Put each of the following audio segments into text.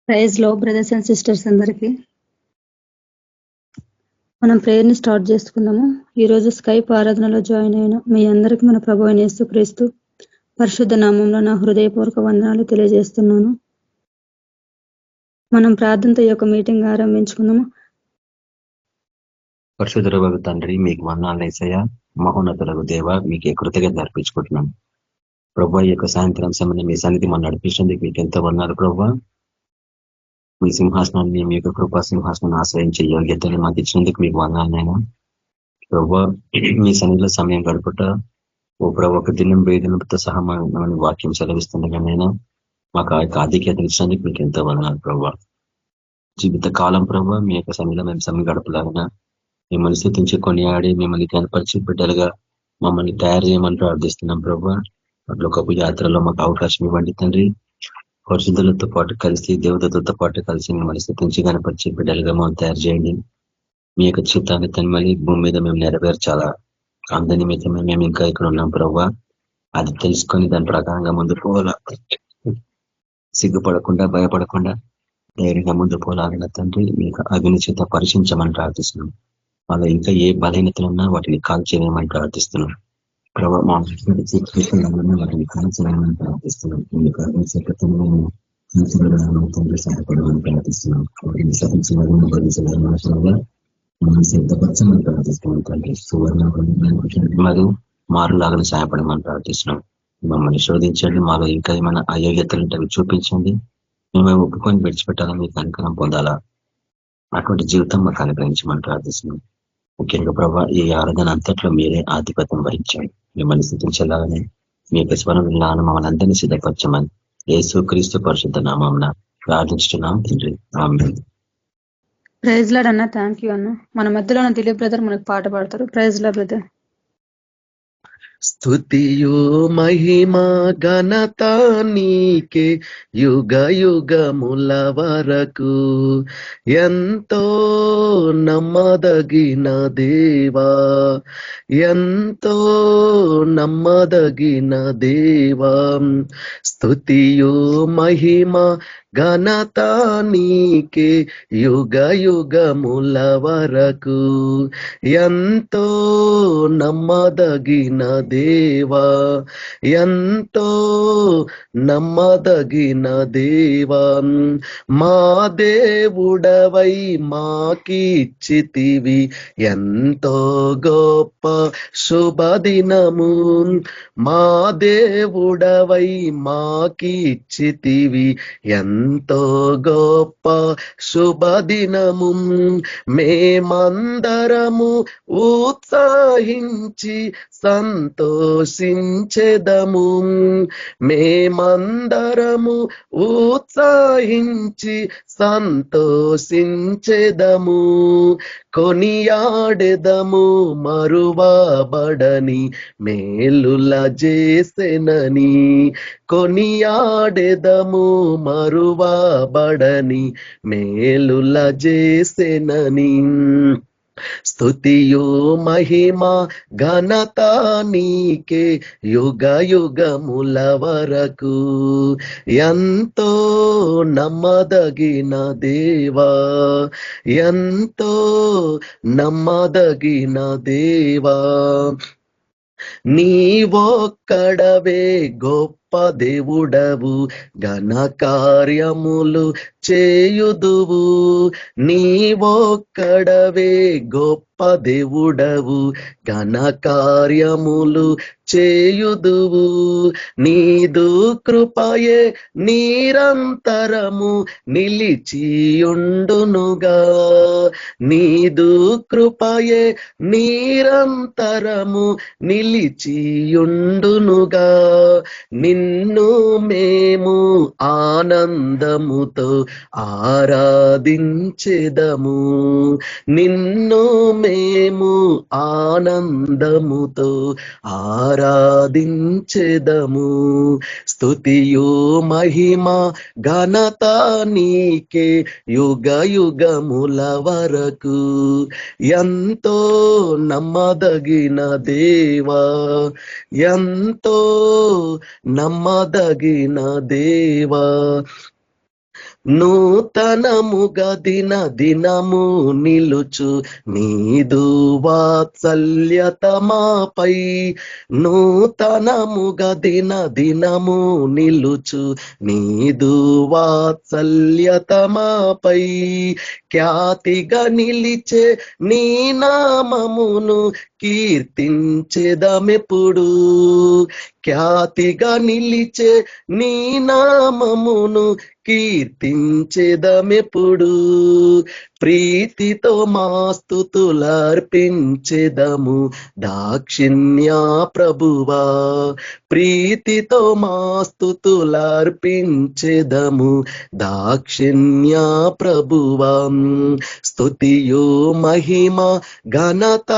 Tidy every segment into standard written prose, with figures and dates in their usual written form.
Praise లో brothers and sisters అందరికి మనం ప్రేయర్ ని స్టార్ట్ చేసుకుందాము. ఈ రోజు స్కైప్ ఆరాధనలో జాయిన్ అయిన మీ అందరికి మన ప్రభు అయిన యేసుక్రీస్తు పరిశుద్ధ నామంలో నా హృదయపూర్వక వందనాలు తెలియజేస్తున్నాను. మనం ప్రార్థనతో ఈ యొక్క మీటింగ్ ఆరంభించుకుందాము. పరిశుద్ధులకు తండ్రి మీకు వందనాలు యేసయ్యా, మహోన్నతులకు దేవ మీకే కృతజ్ఞతలు అర్పించుకుంటున్నాం. ప్రభు ఈ యొక్క సాయంత్రం సమయంలో మీ సన్నిధి మనం నడిపించినందుకు మీకు ఎంతో వందనాలు ప్రభు. మీ సింహాసనాన్ని మీ యొక్క కృపా సింహాసనాన్ని ఆశ్రయించే యోగ్యతలు మాకు ఇచ్చినందుకు మీకు వందనాలనైనా ప్రభు. మీ సన్నిధిలో సమయం గడుపుట ఓ ప్రభు ఒక దినం వేదనతో సహా మన వాక్యం సెలవిస్తుండగానైనా మాకు ఆ యొక్క ఆధిక్యతలు ఇచ్చినందుకు మీకు ఎంతో వందనాలు ప్రభు. జీవిత కాలం ప్రభు మీ యొక్క సన్నిధిలో మేము సమయం గడపలాగిన మిమ్మల్ని స్థుతించి కొనియాడి మిమ్మల్ని కనపరిచి బిడ్డలుగా మమ్మల్ని తయారు చేయమని ప్రార్థిస్తున్నాం ప్రభు. అట్లా ఒక యాత్రలో మాకు అవకాశం ఇవ్వండి తండ్రి. పరిశుద్ధులతో పాటు కలిసి దేవతలతో పాటు కలిసి మిమ్మల్ని స్థుతించి కనపరిచి బిడ్డలుగా మనం తయారు చేయండి. మీ యొక్క చిత్తాన్ని తనమని భూమి మీద మేము నెరవేర్చాలా. అంద నిమిత్తమే మేము ఇంకా ఇక్కడ ఉన్నాం ప్రభు. అది తెలుసుకొని దాని ప్రకారంగా ముందు పోవాలా. సిగ్గుపడకుండా భయపడకుండా ధైర్యంగా ముందు పోలాగిన తండ్రి మీకు అగ్ని చేత పరీక్షించమని ప్రార్థిస్తున్నాం. వాళ్ళ ఇంకా ఏ బలహీనతలు ఉన్నా వాటిని కాల్చేయమని ప్రార్థిస్తున్నాం ప్రభావ. మా వాటిని కాల్చేయమని ప్రార్థిస్తున్నాం. తండ్రి సహాయపడమని ప్రార్థిస్తున్నాం. వాటిని సహించగా సిద్ధపరచమని ప్రార్థిస్తున్నాం తండ్రి. సువర్ణ మరియు మారులాగా సహాయపడమని ప్రార్థిస్తున్నాం. మమ్మల్ని శోధించండి. మాలో ఇంకా ఏమైనా అయోగ్యతలు ఉంటే చూపించండి. మేము ఒప్పుకొని విడిచిపెట్టాలని మీకు అనుకరం పొందాలా. అటువంటి జీవితం మాకు అనుగ్రహించమని ప్రార్థిస్తున్నాం. ముఖ్యంగా ప్రభావ ఈ ఆరాధన అంతట్లో మీరే ఆధిపత్యం వహించండి. మిమ్మల్ని స్థితించాలని మీ ప్రతిఫలం వినాలని మమ్మల్ని అందరినీ సిద్ధపరచమని యేసు క్రీస్తు పరిశుద్ధ నామమున ప్రార్థించుతున్నాం తండ్రి. ఆమేన్. ప్రైజ్ లాడ్ అన్న, థ్యాంక్ యూ అన్న. మన మధ్యలో ఉన్న దిలీప్ బ్రదర్ మనకు పాట పాడతారు. Praise Lord brother. స్తుతియు మహిమ ఘనత నీకే యుగ యుగముల వరకు. ఎంతో నమ్మదగిన దేవా, ఎంతో నమ్మదగిన దేవా. స్తుతియు మహిమ ఘనత నీకే యుగ యుగముల వరకు. ఎంతో నమ్మదగిన దేవా, ఎంతో నమ్మదగిన దేవా. మా దేవుడవై మాకిచ్చితివి ఎంతో గొప్ప శుభదినము. మా దేవుడవై మాకిచ్చితివి ఎంతో గొప్ప శుభదినము. మేమందరము ఉత్సాహించి సంతోషించెదము. మేమందరము ఉత్సాహించి సంతోషించెదము. కొనియాడెదము మరువబడని మేలుల చేసెనని. కొనియాడెదము మరువబడని మేలుల చేసెనని. స్తుతియు మహిమ ఘనత నీకే యుగ యుగముల వరకు. ఎంతో నమ్మదగిన దేవా, ఎంతో నమ్మదగిన దేవా. నీవొక్కడవే గొప్ప దేవుడవు, ఘన కార్యములు చేయుదువు. నీవొక్కడవే గొప్ప దేవుడవు, ఘన కార్యములు చేయుదువు. నీదు కృపయే నిరంతరము నిలిచియుండునుగా. నీదు కృపయే నిరంతరము నిలిచియుండునుగా. నిన్ను మేము ఆనందముతో ఆరాధించెదము. నిన్ను మేము ఆనందముతో ఆరాధించెదము. స్తుతియు మహిమ ఘనత నీకే యుగ యుగముల వరకు. ఎంతో నమ్మదగిన దేవా, ఎంతో నమ్మదగిన దేవా. నూతనముగా దినము నిలుచు నీదు వాత్సల్యత మాపై. నూతనముగా దినము నిలుచు నీదు వాత్సల్యత మాపై. ఖ్యాతిగా నిలిచే నీ నామమును కీర్తించెదమెప్పుడు. ఖ్యాతిగా నిలిచే నీ నామమును కీర్తించెదమెప్పుడు. ప్రీతితో మా స్తుతులర్పించెదము దాక్షిణ్యా ప్రభువా. ప్రీతితో మా స్తుతులర్పించెదము దాక్షిణ్యా ప్రభువా. స్తుతియో మహిమ ఘనత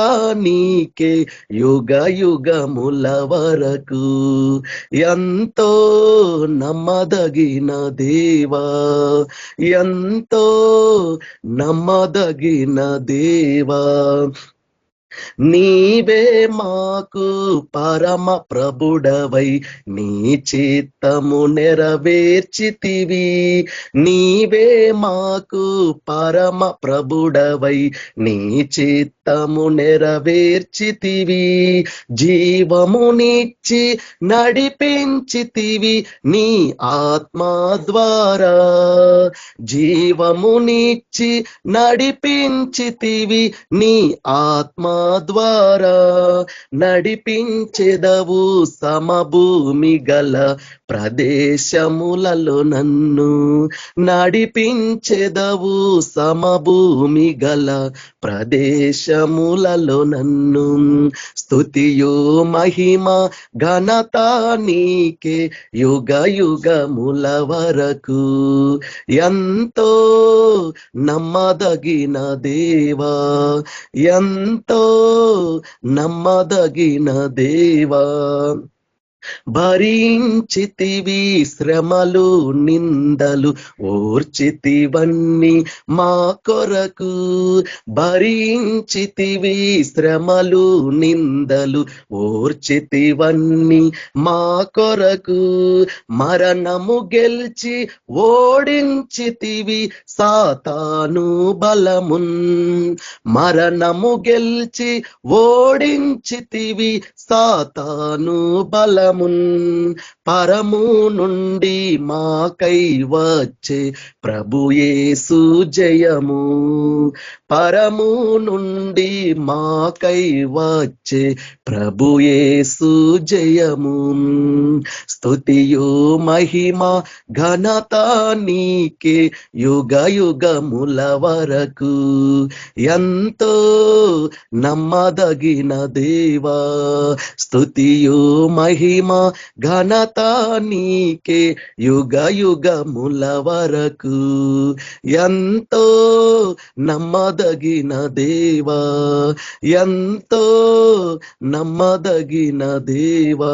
నీకే యుగ యుగముల వరకు. ఎంతో నమ్మదగిన దేవా, ఎంతో నమ్మదగిన దేవా, నీవే మాకు పరమ ప్రభుడవై నీ చిత్తము నెరవేర్చితివి. నీవే మాకు పరమ ప్రభుడవై నీ చిత్తము నెరవేర్చితివి. జీవమునిచ్చి నడిపించితివి నీ ఆత్మ ద్వారా. జీవమునిచ్చి నడిపించితివి నీ ఆత్మ ద్వారా. నడిపించెదవు సమభూమి గల ప్రదేశములలో నన్ను. నడిపించెదవు సమభూమి గల ప్రదేశములలో నన్ను. స్తుతియో మహిమ ఘనత నీకే యుగ యుగముల వరకు. ఎంతో నమ్మదగిన దేవా, ఎంతో నమ్మదగిన దేవా. భరించితివి శ్రమలు నిందలు ఓర్చితివన్నీ మా కొరకు. భరించితివి శ్రమలు నిందలు ఓర్చితివన్నీ మా కొరకు. మరణము గెలిచి ఓడించితివి సాతాను బలమున్. మరణము గెలిచి ఓడించితివి సాతాను బలమున్. పరము నుండి మాకై వచ్చే ప్రభు యేసు జయము. పరము నుండి మాకై వచ్చే ప్రభు యేసు జయము. స్తుతియో మహిమ ఘనత నీకే యుగ యుగముల వరకు. ఎంతో నమ్మదగిన దేవా, స్తుతియో మహిమ ఘనత నీకే యుగ యుగముల వరకు. ఎంతో నమ్మదగిన దేవా, ఎంతో నమ్మదగిన దేవా,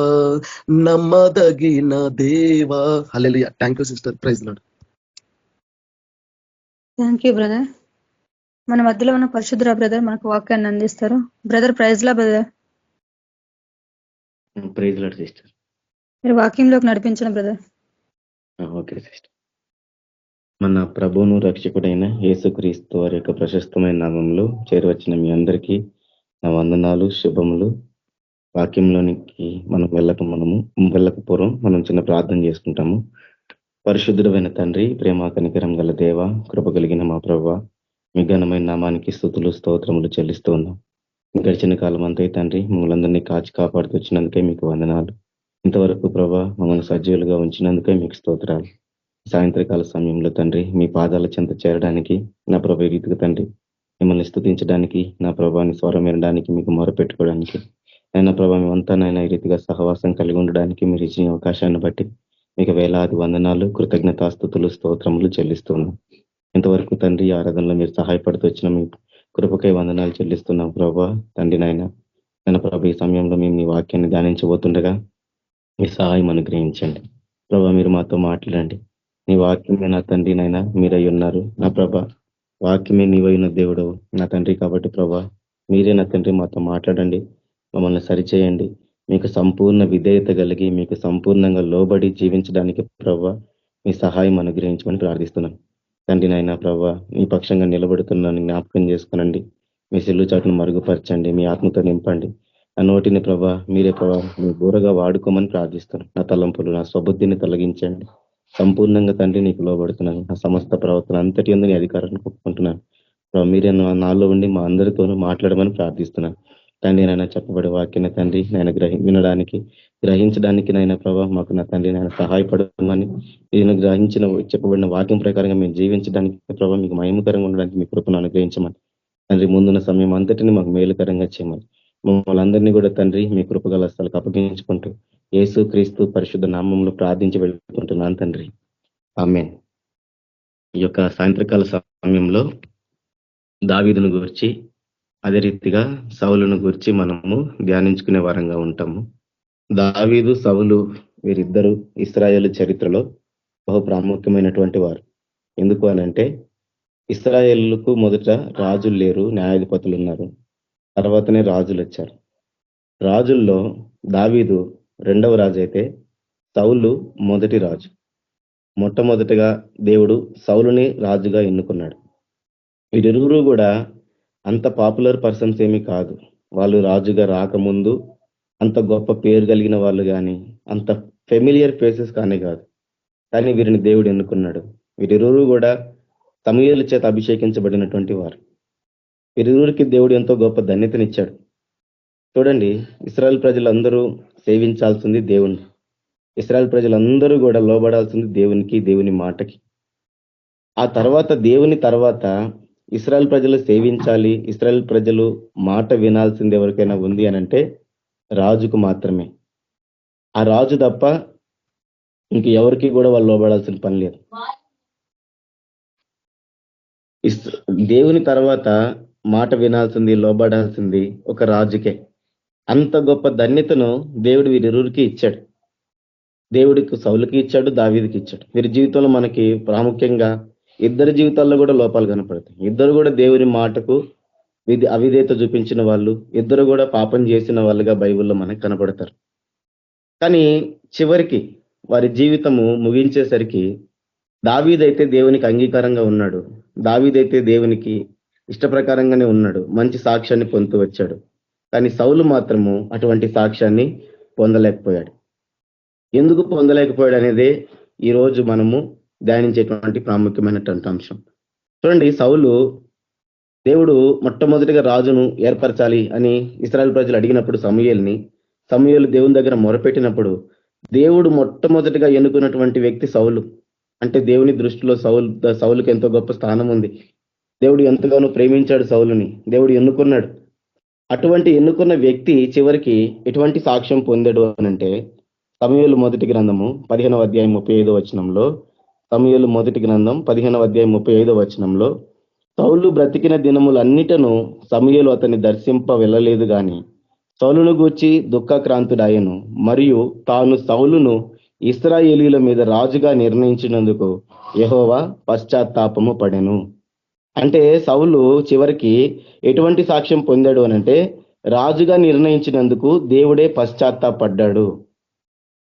నమ్మదగిన దేవా. Hallelujah. Thank you sister. Praise Lord. Thank you brother. మన మధ్యలో ఉన్న పరిశుద్ధ బ్రదర్ మనకు వాక్యాన్ని అందిస్తారు. Brother praise Lord brother. Praise Lord sister. మీరు వాక్యంలోకి నడిపించండి బ్రదర్. Okay sister. మన ప్రభువును రక్షకుడైన యేసుక్రీస్తు వారి యొక్క ప్రశస్తమైన నామంలో చేరవచ్చిన మీ అందరికీ నా వందనాలు, శుభములు. వాక్యంలోనికి మనం వెళ్ళకపోవడం మనం చిన్న ప్రార్థన చేసుకుంటాము. పరిశుద్ధుడైన తండ్రి, ప్రేమ కనికరం గల దేవ, కృప కలిగిన మా ప్రభువ, మీ ఘనమైన నామానికి స్తుతులు స్తోత్రములు చెల్లిస్తూ ఉన్నాం. గడిచిన కాలం అంతా తండ్రి మమ్మల్ని అందరినీ కాచి కాపాడుతూ వచ్చినందుకే మీకు వందనాలు. ఇంతవరకు ప్రభా మమ్మల్ని సజీవులుగా ఉంచినందుకే మీకు స్తోత్రాలు. సాయంత్రకాల సమయంలో తండ్రి మీ పాదాల చెంత చేరడానికి నా ప్రభు రీతిగా తండ్రి మిమ్మల్ని స్తుతించడానికి, నా ప్రభాని స్వరం వినడానికి, మీకు మొరపెట్టుకోవడానికి అయినా ప్రభా మేమంతా నాయన ఈ రీతిగా సహవాసం కలిగి ఉండడానికి మీరు ఇచ్చిన అవకాశాన్ని బట్టి మీకు వేలాది వందనాలు, కృతజ్ఞతాస్తుతులు, స్తోత్రములు చెల్లిస్తున్నాం. ఇంతవరకు తండ్రి ఆరాధనలో మీరు సహాయపడుతూ వచ్చిన మీ కృపకై వందనాలు చెల్లిస్తున్నాం ప్రభా. తండ్రి నాయన ప్రభా ఈ సమయంలో మేము మీ వాక్యాన్ని ధ్యానించబోతుండగా మీ సహాయం అనుగ్రహించండి ప్రభా. మీరు మాతో మాట్లాడండి. నీ వాక్యమే నా తండ్రి నాయన మీరై ఉన్నారు నా ప్రభా. వాక్యమే నీవైన దేవుడు నా తండ్రి. కాబట్టి ప్రభా మీరే నా తండ్రి మాతో మాట్లాడండి, మమ్మల్ని సరిచేయండి. మీకు సంపూర్ణ విధేయత కలిగి మీకు సంపూర్ణంగా లోబడి జీవించడానికి ప్రభా మీ సహాయం అనుగ్రహించమని ప్రార్థిస్తున్నాను. తండ్రి నాయన ప్రభా, మీ పక్షంగా నిలబడుతున్నాను, జ్ఞాపకం చేసుకోనండి. మీ సెల్లు చాటును మరుగుపరచండి, మీ ఆత్మతో నింపండి. నా నోటిని ప్రభా మీరే ప్రభా మీ బూరగా వాడుకోమని ప్రార్థిస్తున్నాను. నా తలంపులు, నా స్వబుద్ధిని తొలగించండి. సంపూర్ణంగా తండ్రి నీకు లోబడుతున్నాను. నా సమస్త ప్రవర్తన అంతటి యందు నీ అధికారాన్ని ఒప్పుకుంటున్నాను. మీరే నాలో ఉండి మా అందరితోనూ మాట్లాడమని ప్రార్థిస్తున్నాను. తండ్రి నాయన చెప్పబడే వాక్యాన్ని తండ్రి నేను వినడానికి, గ్రహించడానికి నాయన ప్రభా మాకు నా తండ్రి నాయన సహాయపడమని, నేను గ్రహించిన చెప్పబడిన వాక్యం ప్రకారంగా మేము జీవించడానికి ప్రభావ మీకు మహిమకరంగా ఉండడానికి మీ కృపను అనుగ్రహించమని తండ్రి, ముందున్న సమయం అంతటిని మాకు మేలుకరంగా చేయమని మమ్మల్ని అందరినీ కూడా తండ్రి మీ కృపగల స్థలకు అప్పగించుకుంటూ యేసు క్రీస్తు పరిశుద్ధ నామంలో ప్రార్థించి వెళ్ళుకుంటున్నాను తండ్రి, ఆమేన్. ఈ యొక్క సాయంత్రకాల సమయంలో దావీదును గురించి, అదే రీతిగా సౌలును గురించి మనము ధ్యానించుకునే వారంగా ఉంటాము. దావీదు, సౌలు వీరిద్దరూ ఇశ్రాయేలు చరిత్రలో బహు ప్రాముఖ్యమైనటువంటి వారు. ఎందుకు అనంటే ఇశ్రాయేలుకు మొదట రాజులు లేరు, న్యాయాధిపతులు ఉన్నారు. తర్వాతనే రాజులు వచ్చారు. రాజుల్లో దావీదు రెండవ రాజు అయితే సౌలు మొదటి రాజు. మొట్టమొదటిగా దేవుడు సౌలుని రాజుగా ఎన్నుకున్నాడు. వీరిరువురు కూడా అంత పాపులర్ పర్సన్స్ ఏమీ కాదు. వాళ్ళు రాజుగా రాకముందు అంత గొప్ప పేరు కలిగిన వాళ్ళు కానీ, అంత ఫెమిలియర్ ఫేసెస్ కానీ కాదు. కానీ వీరిని దేవుడు ఎన్నుకున్నాడు. వీరిరువురు కూడా సమూయేలు చేత అభిషేకించబడినటువంటి వారు. వీరిరువురికి దేవుడు ఎంతో గొప్ప ధన్యతనిచ్చాడు. చూడండి, ఇశ్రాయేల్ ప్రజలందరూ సేవించాల్సింది దేవుణ్ణి. ఇశ్రాయేల్ ప్రజలందరూ కూడా లోబడాల్సింది దేవునికి, దేవుని మాటకి. ఆ తర్వాత దేవుని తర్వాత ఇశ్రాయేల్ ప్రజలు సేవించాలి, ఇశ్రాయేల్ ప్రజలు మాట వినాల్సింది ఎవరికైనా ఉంది అనంటే రాజుకు మాత్రమే. ఆ రాజు తప్ప ఇంక ఎవరికి కూడా వాళ్ళు లోబడాల్సిన పని లేదు. దేవుని తర్వాత మాట వినాల్సింది, లోబడాల్సింది ఒక రాజుకే. అంత గొప్ప ధన్యతను దేవుడు వీరిరువురికి ఇచ్చాడు. దేవుడికి సౌలుకి ఇచ్చాడు, దావీదుకి ఇచ్చాడు. వీరి జీవితంలో మనకి ప్రాముఖ్యంగా ఇద్దరి జీవితాల్లో కూడా లోపాలు కనపడతాయి. ఇద్దరు కూడా దేవుని మాటకు అవిధేయత చూపించిన వాళ్ళు, ఇద్దరు కూడా పాపం చేసిన వాళ్ళుగా బైబిల్లో మనకు కనపడతారు. కానీ చివరికి వారి జీవితము ముగించేసరికి దావీదైతే దేవునికి అంగీకారంగా ఉన్నాడు, దావీదైతే దేవునికి ఇష్టప్రకారంగానే ఉన్నాడు, మంచి సాక్ష్యాన్ని పొందుతూ వచ్చాడు. కానీ సౌలు మాత్రము అటువంటి సాక్ష్యాన్ని పొందలేకపోయాడు. ఎందుకు పొందలేకపోయాడు అనేదే ఈరోజు మనము ధ్యానించేటువంటి ప్రాముఖ్యమైనటువంటి అంశం. చూడండి, సౌలు దేవుడు మొట్టమొదటిగా రాజును ఏర్పరచాలి అని ఇశ్రాయేలు ప్రజలు అడిగినప్పుడు సమూయేలు దేవుని దగ్గర మొరపెట్టినప్పుడు దేవుడు మొట్టమొదటిగా ఎన్నుకున్నటువంటి వ్యక్తి సౌలు. అంటే దేవుని దృష్టిలో సౌలుకి ఎంతో గొప్ప స్థానం ఉంది. దేవుడు ఎంతగానో ప్రేమించాడు సౌలుని, దేవుడు ఎన్నుకున్నాడు. అటువంటి ఎన్నుకున్న వ్యక్తి చివరికి ఎటువంటి సాక్ష్యం పొందాడు అనంటే సమూయేలు మొదటి గ్రంథము 15వ అధ్యాయం 35వ వచనంలో, సమూయేలు మొదటి గ్రంథం 15వ అధ్యాయం 35వ వచనంలో, సౌలు బ్రతికిన దినములన్నిటను సమూయేలు అతన్ని దర్శింప వెళ్ళలేదు గాని సౌలును గూర్చి దుఃఖక్రాంతుడాయను, మరియు తాను సౌలును ఇశ్రాయేలీల మీద రాజుగా నిర్ణయించినందుకు యెహోవా పశ్చాత్తాపము పడెను. అంటే సౌలు చివరికి ఎటువంటి సాక్ష్యం పొందాడు అనంటే రాజుగా నిర్ణయించినందుకు దేవుడే పశ్చాత్తాపడ్డాడు.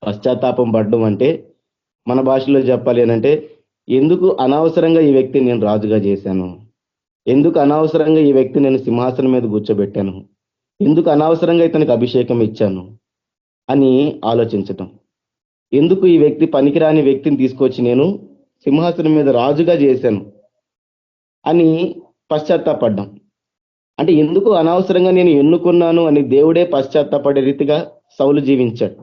పశ్చాత్తాపం పడ్డం అంటే మన భాషలో చెప్పాలి అనంటే, ఎందుకు అనవసరంగా ఈ వ్యక్తిని నేను రాజుగా చేశాను, ఎందుకు అనవసరంగా ఈ వ్యక్తి నేను సింహాసనం మీద కూర్చోబెట్టాను, ఎందుకు అనవసరంగా ఇతనికి అభిషేకం ఇచ్చాను అని ఆలోచించటం. ఎందుకు ఈ వ్యక్తి పనికిరాని వ్యక్తిని తీసుకొచ్చి నేను సింహాసనం మీద రాజుగా చేశాను అని పశ్చాత్తాపడ్డాం. అంటే ఎందుకు అనవసరంగా నేను ఎన్నుకున్నాను అని దేవుడే పశ్చాత్తాపడే రీతిగా సౌలు జీవించాడు.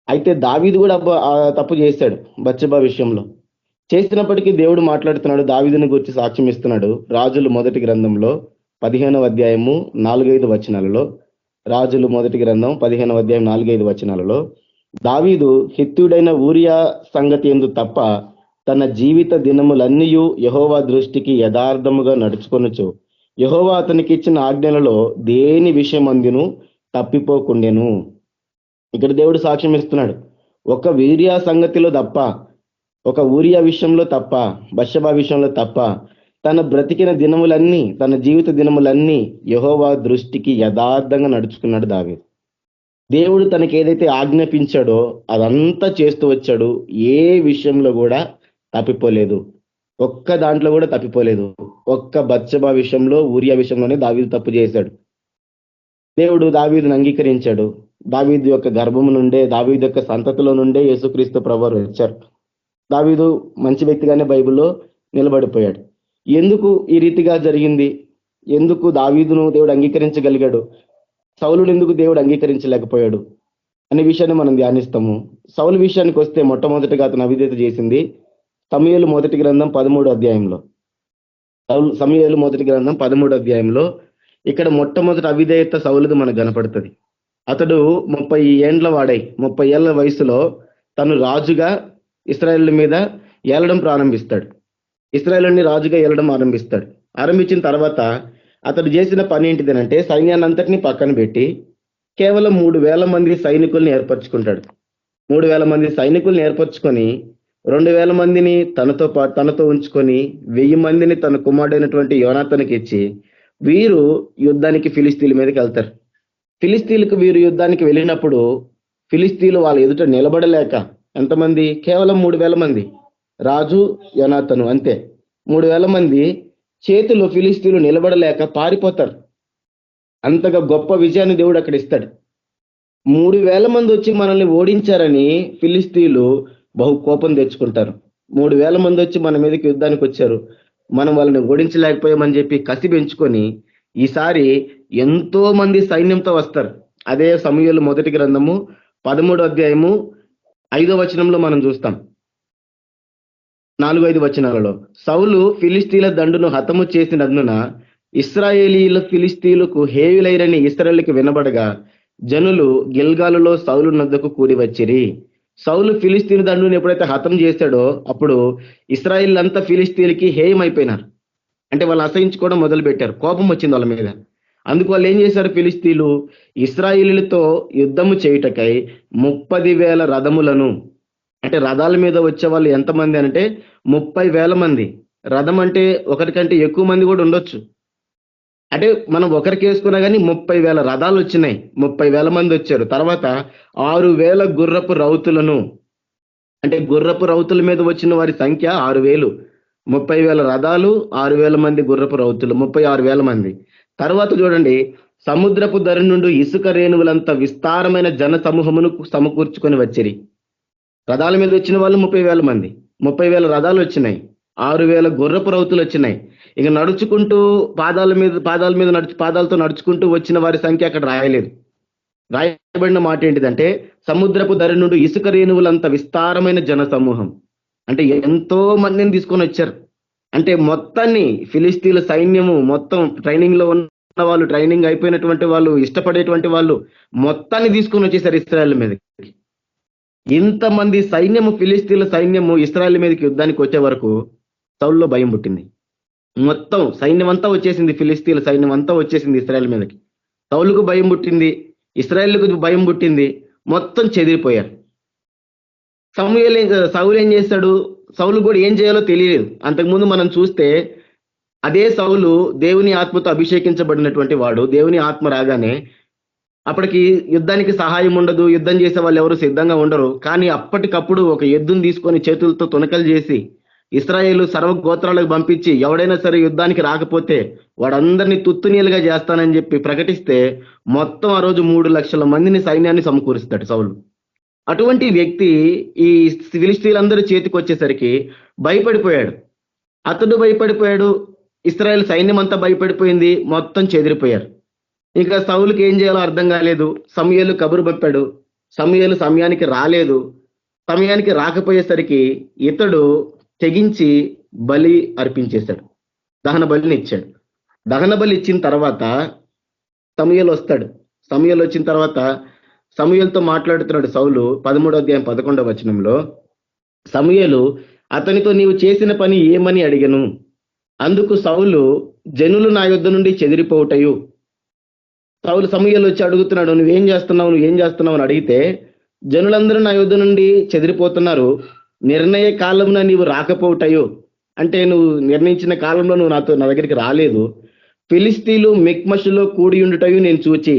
అయితే దావీదు కూడా తప్పు చేశాడు బత్షెబా విషయంలో. చేసినప్పటికీ దేవుడు మాట్లాడుతున్నాడు, దావీదుని గురించి సాక్ష్యం ఇస్తున్నాడు. రాజులు మొదటి గ్రంథంలో 15వ అధ్యాయము 4-5 వచనాలలో, రాజులు మొదటి గ్రంథం 15వ అధ్యాయం 4-5 వచనాలలో, దావీదు హిత్తీయుడైన ఊరియా సంగతి ఎందు తప్ప తన జీవిత దినములన్నీయు యెహోవా దృష్టికి యథార్థముగా నడుచుకొనుచు యెహోవా అతనికి ఇచ్చిన ఆజ్ఞలలో దేని విషయమందును తప్పిపోకుండెను. ఇక్కడ దేవుడు సాక్ష్యం ఇస్తున్నాడు, ఒక వీరియా సంగతిలో తప్ప, ఒక ఊరియా విషయంలో తప్ప, బత్షెబా విషయంలో తప్ప తన బ్రతికిన దినములన్నీ, తన జీవిత దినములన్నీ యెహోవా దృష్టికి యథార్థంగా నడుచుకున్నాడు దావీదు. దేవుడు తనకి ఏదైతే ఆజ్ఞాపించాడో అదంతా చేస్తూ వచ్చాడు. ఏ విషయంలో కూడా తప్పిపోలేదు. ఒక్క దాంట్లో కూడా తప్పిపోలేదు. ఒక్క బత్షెబా విషయంలో, ఊరియా విషయంలోనే దావీదు తప్పు చేశాడు. దేవుడు దావీదును అంగీకరించాడు. దావీదు యొక్క గర్భము నుండే, దావీదు యొక్క సంతతిలో నుండే యేసుక్రీస్తు ప్రభువారు వచ్చారు. దావీదు మంచి వ్యక్తిగానే బైబిల్లో నిలబడిపోయాడు. ఎందుకు ఈ రీతిగా జరిగింది? ఎందుకు దావీదును దేవుడు అంగీకరించగలిగాడు? సౌలును ఎందుకు దేవుడు అంగీకరించలేకపోయాడు అనే విషయాన్ని మనం ధ్యానిస్తాము. సౌలు విషయానికి వస్తే మొట్టమొదటిగా అతను అవిధేయత చేసింది సమూయేలు మొదటి గ్రంథం 13వ అధ్యాయంలో. సమూయేలు మొదటి గ్రంథం 13వ అధ్యాయంలో ఇక్కడ మొట్టమొదటి అవిధేయత సౌలుది మనకు కనపడుతుంది. అతడు 30 ఏండ్ల వాడై 30 ఏళ్ల వయసులో తను రాజుగా ఇశ్రాయేలు మీద ఏలడం ప్రారంభిస్తాడు. ఇశ్రాయేలుని రాజుగా ఏలడం ఆరంభించిన తర్వాత అతడు చేసిన పని ఏంటిదనంటే సైన్యాన్ని అంతటినీ పక్కన పెట్టి కేవలం 3,000 మంది సైనికుల్ని ఏర్పరచుకుంటాడు. 3,000 మంది సైనికుల్ని ఏర్పరచుకొని 2,000 మందిని తనతో ఉంచుకొని 1,000 మందిని తన కుమారుడైనటువంటి యోనాతానుకి ఇచ్చి వీరు యుద్ధానికి ఫిలిస్తీన్ల మీదకి వెళ్తారు. ఫిలిస్తీన్లకు వీరు యుద్ధానికి వెళ్ళినప్పుడు ఫిలిస్తీన్లు వాళ్ళ ఎదుట నిలబడలేక ఎంతమంది? కేవలం 3,000 మంది, రాజు యోనాతాను అంతే. 3,000 మంది చేతిలో ఫిలిస్తీన్లు నిలబడలేక పారిపోతారు. అంతగా గొప్ప విజయాన్ని దేవుడు అక్కడ ఇస్తాడు. 3,000 మంది వచ్చి మనల్ని ఓడించారని ఫిలిస్తీన్లు బహు కోపం తెచ్చుకుంటారు. 3,000 మంది వచ్చి మన మీదకి యుద్ధానికి వచ్చారు, మనం వాళ్ళని ఓడించలేకపోయామని చెప్పి కసి పెంచుకొని ఈసారి ఎంతో మంది సైన్యంతో వస్తారు. అదే సమూయేలు మొదటి గ్రంథము 13వ అధ్యాయము 5వ వచనంలో మనం చూస్తాం. 4-5 వచనాలలో సౌలు ఫిలిస్తీన్ల దండును హతము చేసినందున ఇశ్రాయేలీల ఫిలిస్తీన్లకు హేయులైరని ఇశ్రాయేలుకి వినబడగా జనులు గిల్గాలులో సౌలు నద్దకు కూడి వచ్చిరి. సౌలు ఫిలిస్తీన్ దండును ఎప్పుడైతే హతం చేశాడో అప్పుడు ఇశ్రాయేల్ అంతా ఫిలిస్తీన్లకి హేయం అయిపోయినారు. అంటే వాళ్ళు అసహించుకోవడం మొదలు పెట్టారు. కోపం వచ్చింది వాళ్ళ మీద. అందుకు వాళ్ళు ఏం చేశారు? ఫిలిస్తీన్లు ఇశ్రాయేలీలతో యుద్ధము చేయుటకై 30,000 రథములను, అంటే రథాల మీద వచ్చే వాళ్ళు ఎంతమంది అంటే 30,000 మంది. రథం అంటే ఒకరికంటే ఎక్కువ మంది కూడా ఉండొచ్చు. అంటే మనం ఒకరికి వేసుకున్నా కానీ 30,000 రథాలు వచ్చినాయి, 30,000 మంది వచ్చారు. తర్వాత 6,000 గుర్రపు రౌతులను, అంటే గుర్రపు రౌతుల మీద వచ్చిన వారి సంఖ్య 6,000. 30,000 రథాలు, 6,000 మంది గుర్రపు రౌతులు, 36,000 మంది. తర్వాత చూడండి, సముద్రపు ధర నుండి ఇసుక రేణువులంత విస్తారమైన జన సమూహమును సమకూర్చుకొని వచ్చిరి. రథాల మీద వచ్చిన వాళ్ళు 30,000 మంది, 30,000 రథాలు వచ్చినాయి, 6,000 గుర్రపు రౌతులు వచ్చినాయి. ఇక నడుచుకుంటూ పాదాలతో నడుచుకుంటూ వచ్చిన వారి సంఖ్య అక్కడ రాయలేదు. రాయబడిన మాట ఏంటిదంటే సముద్రపు ధర నుండి ఇసుక రేణువులంత విస్తారమైన జన సమూహం. అంటే ఎంతో మందిని తీసుకొని వచ్చారు. అంటే మొత్తాన్ని ఫిలిస్తీన్ల సైన్యము మొత్తం ట్రైనింగ్ లో ఉన్న వాళ్ళు, ట్రైనింగ్ అయిపోయినటువంటి వాళ్ళు, ఇష్టపడేటువంటి వాళ్ళు మొత్తాన్ని తీసుకొని వచ్చేసారు ఇశ్రాయేల్ మీదకి. ఇంతమంది సైన్యము, ఫిలిస్తీన్ల సైన్యము ఇశ్రాయేల్ మీదకి యుద్ధానికి వచ్చే వరకు సౌలులో భయం పుట్టింది. మొత్తం సైన్యం అంతా వచ్చేసింది, ఫిలిస్తీన్ల సైన్యం అంతా వచ్చేసింది ఇశ్రాయేల్ మీదకి. సౌలుకు భయం పుట్టింది, ఇశ్రాయేలుకు భయం పుట్టింది, మొత్తం చెదిరిపోయారు. సౌలు ఏం చేశాడు? సౌలు కూడా ఏం చేయాలో తెలియలేదు. అంతకుముందు మనం చూస్తే అదే సౌలు దేవుని ఆత్మతో అభిషేకించబడినటువంటి వాడు. దేవుని ఆత్మ రాగానే అప్పటికి యుద్ధానికి సహాయం ఉండదు, యుద్ధం చేసే వాళ్ళు ఎవరు సిద్ధంగా ఉండరు. కానీ అప్పటికప్పుడు ఒక ఎద్దును తీసుకొని చేతులతో తునకలు చేసి ఇశ్రాయేలు సర్వ గోత్రాలకు పంపించి ఎవడైనా సరే యుద్ధానికి రాకపోతే వాడందరినీ తుత్తునీలుగా చేస్తానని చెప్పి ప్రకటిస్తే మొత్తం ఆ రోజు 3 లక్షల మందిని సైన్యాన్ని సమకూరుస్తాడు సౌలు. అటువంటి వ్యక్తి ఈ ఫిలిస్తీన్లందరూ చేతికి వచ్చేసరికి భయపడిపోయాడు. అతడు భయపడిపోయాడు, ఇశ్రాయేల్ సైన్యం అంతా భయపడిపోయింది, మొత్తం చెదిరిపోయారు. ఇంకా సౌలుకి ఏం చేయాలో అర్థం కాలేదు. సమూయేలు కబురు పంపాడు, సమూయేలు సమయానికి రాలేదు. సమయానికి రాకపోయేసరికి ఇతడు తెగించి బలి అర్పించేశాడు, దహన బలిని ఇచ్చాడు. దహన బలి ఇచ్చిన తర్వాత సమూయేలు వస్తాడు. సమూయేలు వచ్చిన తర్వాత సమూయేలుతో మాట్లాడుతున్నాడు సౌలు. 13వ అధ్యాయం 11వ వచనంలో సమూయేలు అతనితో నీవు చేసిన పని ఏమని అడిగను. అందుకు సౌలు జనులు నా యొద్ద నుండి చెదిరిపోవుటయు. సమూయేలు వచ్చి అడుగుతున్నాడు, నువ్వేం చేస్తున్నావు అని అడిగితే, జనులందరూ నా యొద్ద నుండి చెదిరిపోతున్నారు, నిర్ణయ కాలంలో నీవు రాకపోవుటయు. అంటే నువ్వు నిర్ణయించిన కాలంలో నువ్వు నా దగ్గరికి రాలేదు. ఫిలిస్తీన్లు మిక్మషులో కూడి ఉండుటయు నేను చూచి,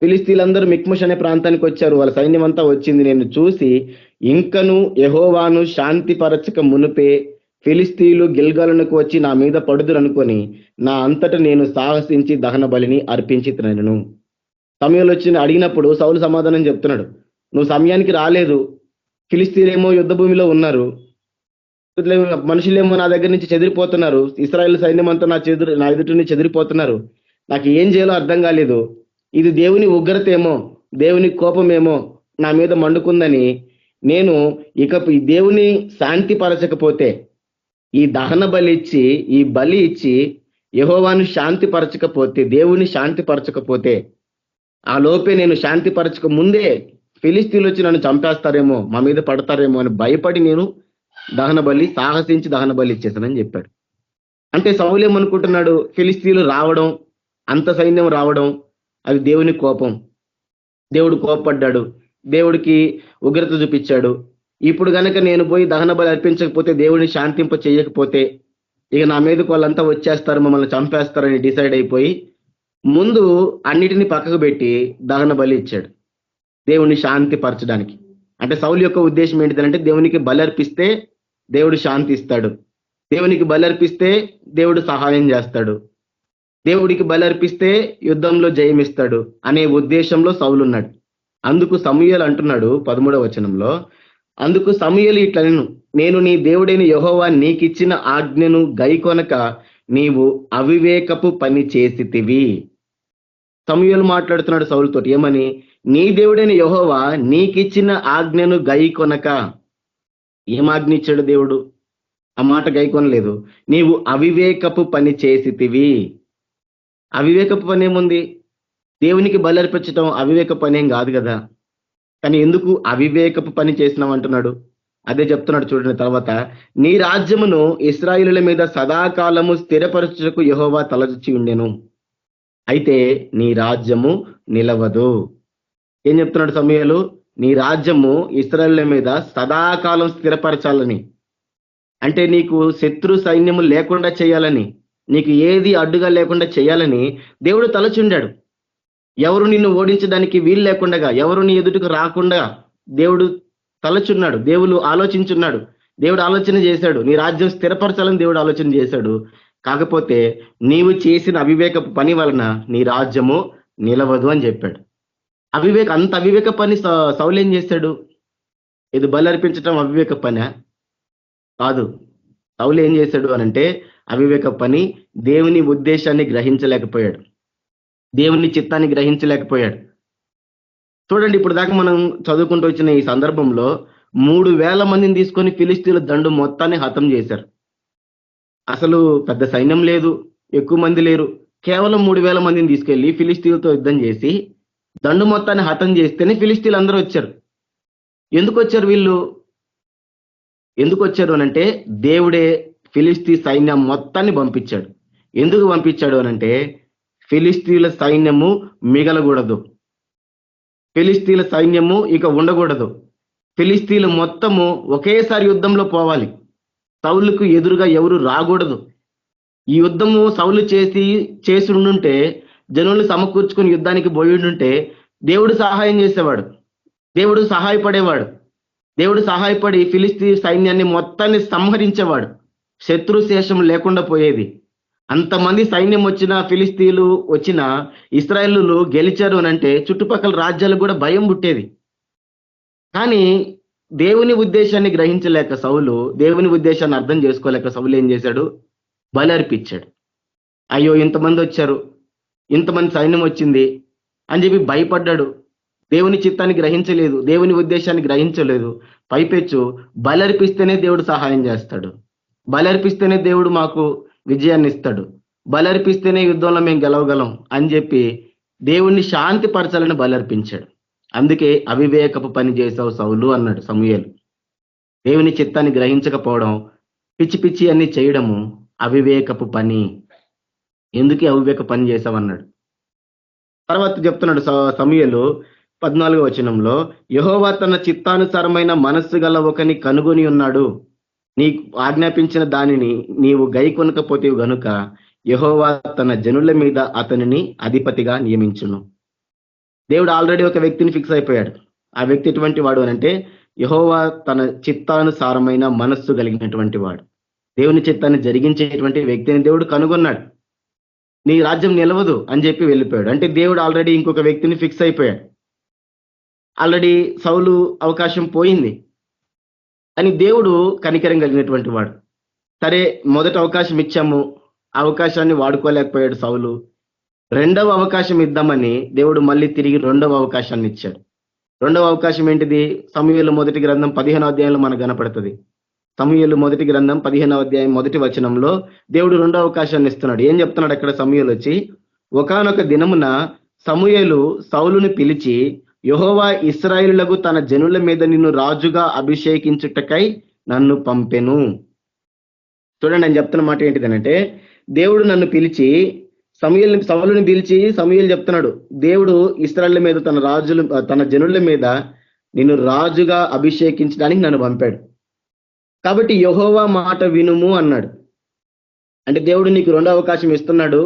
ఫిలిస్తీన్లందరూ మిక్మష్ అనే ప్రాంతానికి వచ్చారు. వాళ్ళ సైన్యం అంతా వచ్చింది. నేను చూసి ఇంకను యెహోవాను శాంతిపరచక మునుపే ఫిలిస్తీన్లు గిల్గాలునకు వచ్చి నా మీద పడుదురు అనుకొని నా అంతట నేను సాహసించి దహన బలిని అర్పించి తినను. సమయంలో వచ్చి అడిగినప్పుడు సౌలు సమాధానం చెప్తున్నాడు, నువ్వు సమయానికి రాలేదు, ఫిలిస్తీన్లేమో యుద్ధ భూమిలో ఉన్నారు, మనుషులేమో నా దగ్గర నుంచి చెదిరిపోతున్నారు, ఇశ్రాయేల్ సైన్యం అంతా నా ఎదుటి నుంచి చెదిరిపోతున్నారు, నాకు ఏం చేయాలో అర్థం కాలేదు, ఇది దేవుని ఉగ్రత ఏమో, దేవుని కోపమేమో నా మీద మండుకుందని నేను ఇక ఈ దేవుని శాంతిపరచకపోతే, ఈ దహన బలి ఇచ్చి ఈ బలి ఇచ్చి యెహోవాను శాంతిపరచకపోతే, దేవుని శాంతిపరచకపోతే, ఆ లోపే నేను శాంతిపరచక ముందే ఫిలిస్తీన్లు వచ్చి నన్ను చంపేస్తారేమో, మా మీద పడతారేమో అని భయపడి నేను సాహసించి దహన బలి ఇచ్చేసానని చెప్పాడు. అంటే సౌలు ఏమనుకుంటున్నాడు, ఫిలిస్తీన్లు రావడం, అంత సైన్యం రావడం అది దేవుని కోపం, దేవుడు కోపపడ్డాడు, దేవుడికి ఉగ్రత చూపించాడు. ఇప్పుడు గనక నేను పోయి దహన బలి అర్పించకపోతే, దేవుడిని శాంతింప చేయకపోతే ఇక నా మీదకి వాళ్ళంతా వచ్చేస్తారు, మమ్మల్ని చంపేస్తారని డిసైడ్ అయిపోయి ముందు అన్నిటిని పక్కకు పెట్టి దహన బలి ఇచ్చాడు దేవుడిని శాంతి పరచడానికి. అంటే సౌలు యొక్క ఉద్దేశం ఏంటిదంటే, దేవునికి బలి అర్పిస్తే దేవుడు శాంతి ఇస్తాడు, దేవునికి బలి అర్పిస్తే దేవుడు సహాయం చేస్తాడు, దేవుడికి బలి అర్పిస్తే యుద్ధంలో జయమిస్తాడు అనే ఉద్దేశంలో సౌలు ఉన్నాడు. అందుకు సమూయేలు అంటున్నాడు 13వ వచనంలో, అందుకు సమూయేలు ఇట్లనెను, నేను నీ దేవుడైన యెహోవా నీకిచ్చిన ఆజ్ఞను గైకొనక నీవు అవివేకపు పని చేసితివి. సమూయేలు మాట్లాడుతున్నాడు సౌలుతోటి ఏమని, నీ దేవుడైన యెహోవా నీకిచ్చిన ఆజ్ఞను గైకొనక. ఏం ఆజ్ఞ ఇచ్చాడు దేవుడు? ఆ మాట గైకొనలేదు. నీవు అవివేకపు పని చేసితివి. అవివేకపు పని ఏముంది? దేవునికి బలి అర్పించడం అవివేక పని ఏం కాదు కదా. కానీ ఎందుకు అవివేకపు పని చేసినావు అంటున్నాడు? అదే చెప్తున్నాడు చూడండి తర్వాత, నీ రాజ్యమును ఇశ్రాయేలుల మీద సదాకాలము స్థిరపరచుటకు యెహోవా తలచి ఉండెను, అయితే నీ రాజ్యము నిలవదు. ఏం చెప్తున్నాడు సమూయేలు? నీ రాజ్యము ఇశ్రాయేలుల మీద సదాకాలం స్థిరపరచాలని, అంటే నీకు శత్రు సైన్యము లేకుండా చేయాలని, నీకు ఏది అడ్డుగా లేకుండా చేయాలని దేవుడు తలచుండాడు. ఎవరు నిన్ను ఓడించడానికి వీలు లేకుండా, ఎవరు నీ ఎదుటికి రాకుండా దేవుడు తలచున్నాడు, దేవుడు ఆలోచించున్నాడు, దేవుడు ఆలోచన చేశాడు. నీ రాజ్యం స్థిరపరచాలని దేవుడు ఆలోచన చేశాడు. కాకపోతే నీవు చేసిన అవివేకపు పని వలన నీ రాజ్యము నిలవదు అని చెప్పాడు. అంత అవివేక పని సౌలు ఏం చేశాడు? ఇది బలి అర్పించడం అవివేక పనా? కాదు. సౌలు ఏం చేశాడు అనంటే, అవివేక పని దేవుని ఉద్దేశాన్ని గ్రహించలేకపోయాడు, దేవుని చిత్తాన్ని గ్రహించలేకపోయాడు. చూడండి, ఇప్పుడు దాకా మనం చదువుకుంటూ వచ్చిన ఈ సందర్భంలో 3,000 మందిని తీసుకొని ఫిలిస్తీన్ల దండు మొత్తాన్ని హతం చేశారు. అసలు పెద్ద సైన్యం లేదు, ఎక్కువ మంది లేరు, కేవలం 3,000 మందిని తీసుకెళ్లి ఫిలిస్తీన్లతో యుద్ధం చేసి దండు మొత్తాన్ని హతం చేస్తేనే ఫిలిస్తీన్లు అందరూ వచ్చారు. ఎందుకు వచ్చారు వీళ్ళు? ఎందుకు వచ్చారు అనంటే, దేవుడే ఫిలిస్తీ సైన్యం మొత్తాన్ని పంపించాడు. ఎందుకు పంపించాడు అనంటే, ఫిలిస్తీన్ల సైన్యము మిగలకూడదు, ఫిలిస్తీన్ల సైన్యము ఇక ఉండకూడదు, ఫిలిస్తీన్లు మొత్తము ఒకేసారి యుద్ధంలో పోవాలి, సౌలుకు ఎదురుగా ఎవరు రాకూడదు. ఈ యుద్ధము సౌలు చేసి ఉండుంటే, జనులు సమకూర్చుకుని యుద్ధానికి పోయి ఉండుంటే దేవుడు సహాయం చేసేవాడు, దేవుడు సహాయపడేవాడు, దేవుడు సహాయపడి ఫిలిస్తీ సైన్యాన్ని మొత్తాన్ని సంహరించేవాడు, శత్రు శేషం లేకుండా పోయేది. అంతమంది సైన్యం వచ్చినా, ఫిలిస్తీన్లు వచ్చినా ఇశ్రాయేలులు గెలిచారు అనంటే చుట్టుపక్కల రాజ్యాలకు కూడా భయం పుట్టేది. కానీ దేవుని ఉద్దేశాన్ని గ్రహించలేక సౌలు, దేవుని ఉద్దేశాన్ని అర్థం చేసుకోలేక సౌలు ఏం చేశాడు? బలి అర్పించాడు. అయ్యో ఇంతమంది వచ్చారు, ఇంతమంది సైన్యం వచ్చింది అని చెప్పి భయపడ్డాడు. దేవుని చిత్తాన్ని గ్రహించలేదు, దేవుని ఉద్దేశాన్ని గ్రహించలేదు. పైపెచ్చు బలి అర్పిస్తేనే దేవుడు సహాయం చేస్తాడు, బలి అర్పిస్తేనే దేవుడు మాకు విజయాన్ని ఇస్తాడు, బలి అర్పిస్తేనే యుద్ధంలో మేము గెలవగలం అని చెప్పి దేవుణ్ణి శాంతి పరచాలని బలి అర్పించాడు. అందుకే అవివేకపు పని చేసావు సౌలు అన్నాడు సమూయేలు. దేవుని చిత్తాన్ని గ్రహించకపోవడం, పిచ్చి పిచ్చి అన్ని చేయడము అవివేకపు పని. ఎందుకు అవివేక పని చేసావన్నాడు. తర్వాత చెప్తున్నాడు సమూయేలు 14వ వచనంలో, యెహోవా తన చిత్తానుసారమైన మనస్సు గల ఒకని కనుగొని ఉన్నాడు, నీకు ఆజ్ఞాపించిన దానిని నీవు గైకొనకపోతే గనుక యెహోవా తన జనుల మీద అతనిని అధిపతిగా నియమించును. దేవుడు ఆల్రెడీ ఒక వ్యక్తిని ఫిక్స్ అయిపోయాడు. ఆ వ్యక్తి ఎటువంటి వాడు అనంటే యెహోవా తన చిత్తానుసారమైన మనస్సు కలిగినటువంటి వాడు. దేవుని చిత్తాన్ని జరిగించేటువంటి వ్యక్తిని దేవుడు కనుగొన్నాడు. నీ రాజ్యం నిలవదు అని చెప్పి వెళ్ళిపోయాడు. అంటే దేవుడు ఆల్రెడీ ఇంకొక వ్యక్తిని ఫిక్స్ అయిపోయాడు. ఆల్రెడీ సౌలు అవకాశం పోయింది అని దేవుడు కనికరం కలిగినటువంటి వాడు. సరే, మొదటి అవకాశం ఇచ్చాము, అవకాశాన్ని వాడుకోలేకపోయాడు సౌలు. రెండవ అవకాశం ఇద్దామని దేవుడు మళ్ళీ తిరిగి రెండవ అవకాశాన్ని ఇచ్చాడు. రెండవ అవకాశం ఏంటిది? సమూయేలు మొదటి గ్రంథం 15వ అధ్యాయంలో మనకు కనపడుతుంది. సమూయేలు మొదటి గ్రంథం 15వ అధ్యాయం మొదటి వచనంలో దేవుడు రెండో అవకాశాన్ని ఇస్తున్నాడు. ఏం చెప్తున్నాడు అక్కడ? సమూయేలు వచ్చి, ఒకానొక దినమున సమూయేలు సౌలుని పిలిచి, యెహోవా ఇశ్రాయేలులకు తన జనుల మీద నిన్ను రాజుగా అభిషేకించుటకై నన్ను పంపెను. చూడండి, ఆయన చెప్తున్న మాట ఏంటిదనంటే, దేవుడు నన్ను పిలిచి సౌలుని పిలిచి సమూయేలు చెప్తున్నాడు, దేవుడు ఇశ్రాయేలు మీద తన జనుల మీద నిన్ను రాజుగా అభిషేకించడానికి నన్ను పంపాడు. కాబట్టి యెహోవా మాట వినుము అన్నాడు. అంటే దేవుడు నీకు రెండో అవకాశం ఇస్తున్నాడు.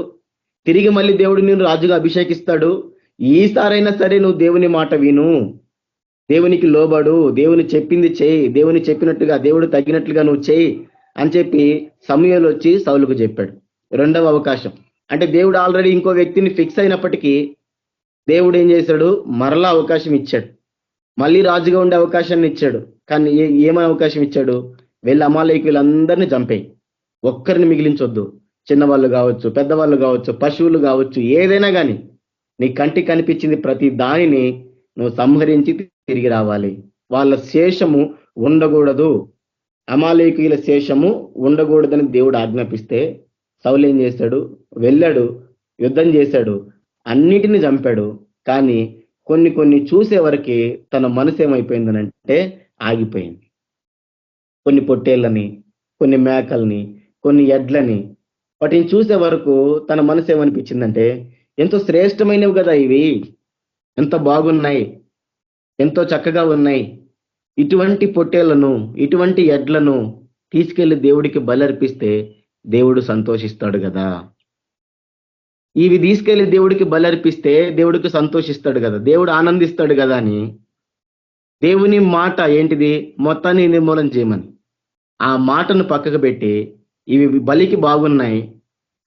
తిరిగి మళ్ళీ దేవుడు నిన్ను రాజుగా అభిషేకిస్తాడు. ఈసారైనా సరే నువ్వు దేవుని మాట విను, దేవునికి లోబడు, దేవుని చెప్పింది చేయి, దేవుని చెప్పినట్టుగా, దేవుడు తగ్గినట్లుగా నువ్వు చేయి అని చెప్పి సమూయేలు వచ్చి సౌలుకు చెప్పాడు. రెండవ అవకాశం అంటే దేవుడు ఆల్రెడీ ఇంకో వ్యక్తిని ఫిక్స్ అయినప్పటికీ దేవుడు ఏం చేశాడు? మరలా అవకాశం ఇచ్చాడు. మళ్ళీ రాజుగా ఉండే అవకాశాన్ని ఇచ్చాడు. కానీ ఏమని అవకాశం ఇచ్చాడు? వెళ్ళి అమాలేకీయులందరినీ చంపేయి, ఒక్కరిని మిగిలించొద్దు. చిన్నవాళ్ళు కావచ్చు, పెద్దవాళ్ళు కావచ్చు, పశువులు కావచ్చు, ఏదైనా కానీ నీ కంటికి కనిపించింది ప్రతి దానిని నువ్వు సంహరించి తిరిగి రావాలి. వాళ్ళ శేషము ఉండకూడదు, అమాలేకీయుల శేషము ఉండకూడదని దేవుడు ఆజ్ఞాపిస్తే సౌలు ఏం చేశాడు? వెళ్ళాడు, యుద్ధం చేశాడు, అన్నిటిని చంపాడు. కానీ కొన్ని చూసే వరకు తన మనసు ఏమైపోయిందనంటే ఆగిపోయింది. కొన్ని పొట్టేళ్ళని, కొన్ని మేకల్ని, కొన్ని ఎడ్లని, వాటిని చూసే వరకు తన మనసు ఏమనిపించిందంటే, ఎంతో శ్రేష్టమైనవి కదా ఇవి, ఎంత బాగున్నాయి, ఎంతో చక్కగా ఉన్నాయి, ఇటువంటి పొట్టేళ్లను, ఇటువంటి ఎడ్లను తీసుకెళ్లి దేవుడికి బలర్పిస్తే దేవుడు సంతోషిస్తాడు కదా, ఇవి తీసుకెళ్లి దేవుడికి బలర్పిస్తే దేవుడికి సంతోషిస్తాడు కదా, దేవుడు ఆనందిస్తాడు కదా అని దేవుని మాట ఏంటిది? మొత్తాన్ని నిర్మూలన చేయమని ఆ మాటను పక్కకు పెట్టి, ఇవి బలికి బాగున్నాయి,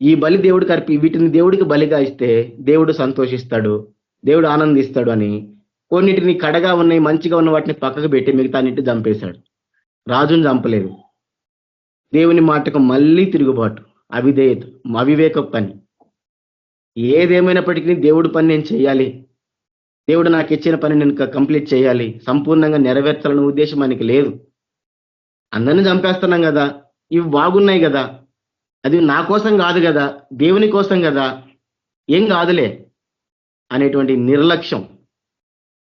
ఈ బలి దేవుడికి వీటిని దేవుడికి బలిగా ఇస్తే దేవుడు సంతోషిస్తాడు, దేవుడు ఆనందిస్తాడు అని కొన్నిటిని కడగా ఉన్నాయి, మంచిగా ఉన్న వాటిని పక్కకు పెట్టి మిగతా అన్నింటిని చంపేశాడు. రాజును చంపలేదు. దేవుని మాటకు మళ్ళీ తిరుగుబాటు, అవివేక పని. ఏదేమైనప్పటికీ దేవుడి పని నేను చేయాలి, దేవుడు నాకు ఇచ్చిన పని నేను కంప్లీట్ చేయాలి, సంపూర్ణంగా నెరవేర్చాలనే ఉద్దేశం మనకి లేదు. అందరిని చంపేస్తున్నాం కదా, ఇవి బాగున్నాయి కదా, అది నా కోసం కాదు కదా, దేవుని కోసం కదా, ఏం కాదులే అనేటువంటి నిర్లక్ష్యం.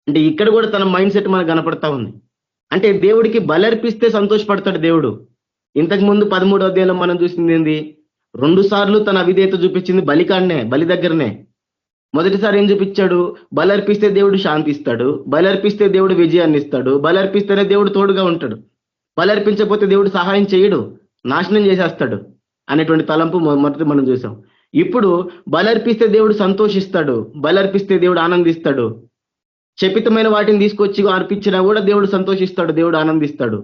అంటే ఇక్కడ కూడా తన మైండ్ సెట్ మనకు కనపడతా ఉంది. అంటే దేవుడికి బలర్పిస్తే సంతోషపడతాడు దేవుడు. ఇంతకు ముందు 13వ అధ్యాయంలో మనం చూసింది ఏంది? 2 సార్లు తన అవిధేయత చూపించింది బలికాడనే, బలి దగ్గరనే. మొదటిసారి ఏం చూపించాడు? బలర్పిస్తే దేవుడు శాంతిస్తాడు, బలర్పిస్తే దేవుడు విజయాన్ని ఇస్తాడు, బలర్పిస్తేనే దేవుడు తోడుగా ఉంటాడు, బలర్పించకపోతే దేవుడు సహాయం చేయడు, నాశనం చేసేస్తాడు అనేటువంటి తలంపు మొదటి మనం చూసాం. ఇప్పుడు బలర్పిస్తే దేవుడు సంతోషిస్తాడు, బలర్పిస్తే దేవుడు ఆనందిస్తాడు, శపితమైన వాటిని తీసుకొచ్చి అర్పించినా కూడా దేవుడు సంతోషిస్తాడు, దేవుడు ఆనందిస్తాడు.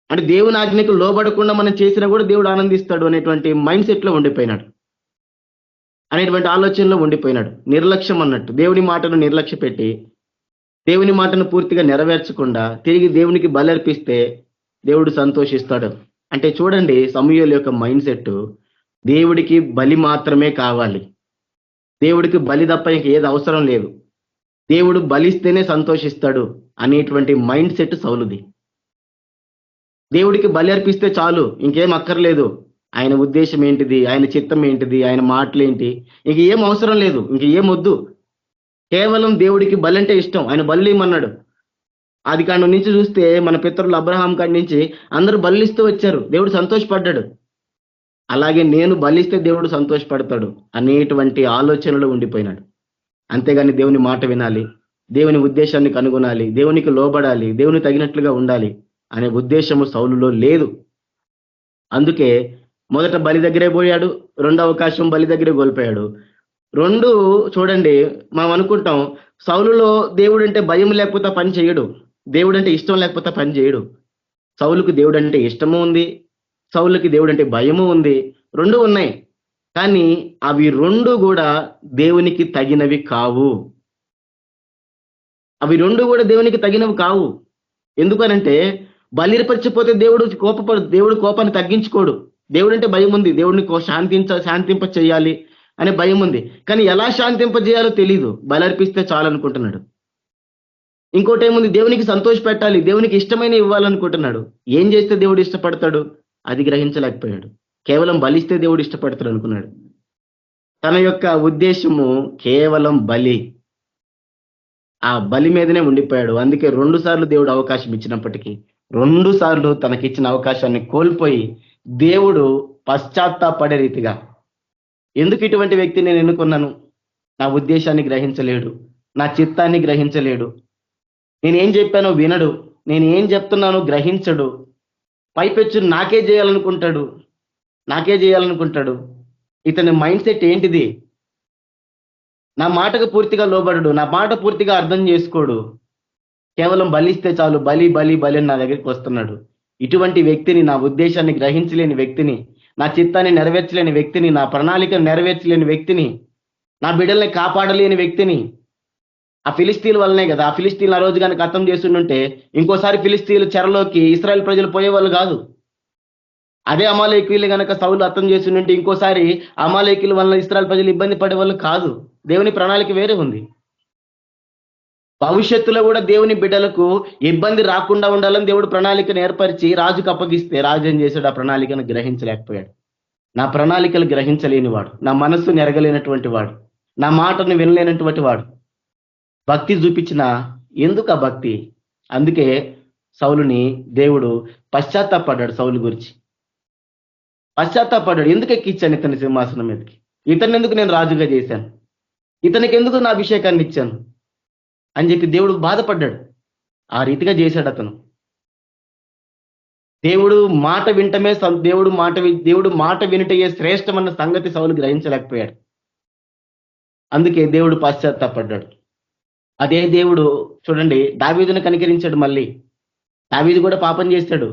అంటే దేవుని ఆజ్ఞకు లోబడకుండా మనం చేసినా కూడా దేవుడు ఆనందిస్తాడు అనేటువంటి మైండ్ సెట్ లో ఉండిపోయినాడు, అనేటువంటి ఆలోచనలో ఉండిపోయినాడు. నిర్లక్ష్యం అన్నట్టు, దేవుని మాటను నిర్లక్ష్య పెట్టి దేవుని మాటను పూర్తిగా నెరవేర్చకుండా తిరిగి దేవునికి బలర్పిస్తే దేవుడు సంతోషిస్తాడు. అంటే చూడండి, సమూయేలు యొక్క మైండ్ సెట్ దేవుడికి బలి మాత్రమే కావాలి, దేవుడికి బలి తప్ప ఇంక ఏది అవసరం లేదు, దేవుడు బలిస్తేనే సంతోషిస్తాడు అనేటువంటి మైండ్ సెట్ సౌలుది. దేవుడికి బలి అర్పిస్తే చాలు, ఇంకేం అక్కర్లేదు, ఆయన ఉద్దేశం ఏంటిది, ఆయన చిత్తం ఏంటిది, ఆయన మాటలు ఏంటి, ఇంక ఏం అవసరం లేదు, ఇంక ఏం వద్దు, కేవలం దేవుడికి బలి అంటే ఇష్టం, ఆయన బలి ఇమ్మన్నాడు. ఆది కాండం నుంచి చూస్తే మన పితరులు అబ్రహాం కాడి నుంచి అందరూ బలిస్తూ వచ్చారు, దేవుడు సంతోషపడ్డాడు. అలాగే నేను బలిస్తే దేవుడు సంతోషపడతాడు అనేటువంటి ఆలోచనలో ఉండిపోయినాడు. అంతేగాని దేవుని మాట వినాలి, దేవుని ఉద్దేశాన్ని కనుగొనాలి, దేవునికి లోబడాలి, దేవుని తగినట్లుగా ఉండాలి అనే ఉద్దేశము సౌలులో లేదు. అందుకే మొదట బలి దగ్గరే పోయాడు, రెండో అవకాశం బలి దగ్గరే కోల్పోయాడు. 2 చూడండి, మనం అనుకుంటాం సౌలులో దేవుడు అంటే భయం లేకపోతే పని చేయడు, దేవుడు అంటే ఇష్టం లేకపోతే పని చేయడు. సౌలుకు దేవుడు అంటే ఇష్టము ఉంది, సౌలుకి దేవుడు అంటే భయము ఉంది, రెండు ఉన్నాయి. కానీ అవి రెండు కూడా దేవునికి తగినవి కావు. అవి రెండు కూడా దేవునికి తగినవి కావు. ఎందుకనంటే బలిపరిచిపోతే దేవుడు కోపాన్ని తగ్గించుకోడు. దేవుడు అంటే భయం ఉంది, దేవుడిని శాంతింప చేయాలి అనే భయం ఉంది. కానీ ఎలా శాంతింపజేయాలో తెలీదు, బలర్పిస్తే చాలనుకుంటున్నాడు. ఇంకోటి ఏముంది, దేవునికి సంతోష పెట్టాలి, దేవునికి ఇష్టమైన ఇవ్వాలనుకుంటున్నాడు. ఏం చేస్తే దేవుడు ఇష్టపడతాడు అది గ్రహించలేకపోయాడు. కేవలం బలిస్తే దేవుడు ఇష్టపడతాడు అనుకున్నాడు. తన యొక్క ఉద్దేశము కేవలం బలి, ఆ బలి మీదనే ఉండిపోయాడు. అందుకే 2 సార్లు దేవుడు అవకాశం ఇచ్చినప్పటికీ 2 సార్లు తనకిచ్చిన అవకాశాన్ని కోల్పోయి దేవుడు పశ్చాత్తాపడే రీతిగా, ఎందుకు ఇటువంటి వ్యక్తిని నేను ఎన్నుకున్నాను, నా ఉద్దేశాన్ని గ్రహించలేడు, నా చిత్తాన్ని గ్రహించలేడు, నేనేం చెప్పానో వినడు, నేను ఏం చెప్తున్నానో గ్రహించడు, పైపెచ్చు నాకే చేయాలనుకుంటాడు. ఇతని మైండ్ సెట్ ఏంటిది? నా మాటకు పూర్తిగా లోబడడు, నా మాట పూర్తిగా అర్థం చేసుకోడు, కేవలం బలిస్తే చాలు బలి బలి బలి అని నా దగ్గరికి వస్తున్నాడు. ఇటువంటి వ్యక్తిని, నా ఉద్దేశాన్ని గ్రహించలేని వ్యక్తిని, నా చిత్తాన్ని నెరవేర్చలేని వ్యక్తిని, నా ప్రణాళికను నెరవేర్చలేని వ్యక్తిని, నా బిడ్డల్ని కాపాడలేని వ్యక్తిని, ఆ ఫిలిస్తీన్ల వల్లనే కదా, ఆ ఫిలిస్తీన్లు ఆ రోజు కనుక అర్థం చేస్తుంటే ఇంకోసారి ఫిలిస్తీన్ల చెరలోకి ఇశ్రాయేల్ ప్రజలు పోయేవాళ్ళు కాదు. అదే అమాలేకీయులు కనుక సౌలు అర్థం చేస్తుంటే ఇంకోసారి అమాలేకీయుల వల్ల ఇశ్రాయేల్ ప్రజలు ఇబ్బంది పడేవాళ్ళు కాదు. దేవుని ప్రణాళిక వేరే ఉంది. భవిష్యత్తులో కూడా దేవుని బిడ్డలకు ఇబ్బంది రాకుండా ఉండాలని దేవుడు ప్రణాళికను ఏర్పరిచి రాజుకు అప్పగిస్తే రాజు ఏం చేశాడు? ఆ ప్రణాళికను గ్రహించలేకపోయాడు. నా ప్రణాళికలు గ్రహించలేని వాడు, నా మనస్సును ఎరగలేనటువంటి వాడు, నా మాటను వినలేనటువంటి వాడు భక్తి చూపించిన ఎందుకు ఆ భక్తి? అందుకే సౌలుని దేవుడు పశ్చాత్తాపడ్డాడు. సౌలు గురించి పశ్చాత్తాపడ్డాడు. ఎందుకు ఎక్కిచ్చాను ఇతని సింహాసనం మీదకి? ఇతన్ని ఎందుకు నేను రాజుగా చేశాను? ఇతనికి ఎందుకు నా అభిషేకాన్ని ఇచ్చాను అని చెప్పి దేవుడు బాధపడ్డాడు. ఆ రీతిగా చేశాడు అతను. దేవుడు మాట వినుటయే శ్రేష్టమన్న సంగతి సౌలు గ్రహించలేకపోయాడు. అందుకే దేవుడు పశ్చాత్తాపడ్డాడు. అదే దేవుడు చూడండి దావీదును కనికరించాడు. మళ్ళీ దావీదు కూడా పాపం చేశాడు,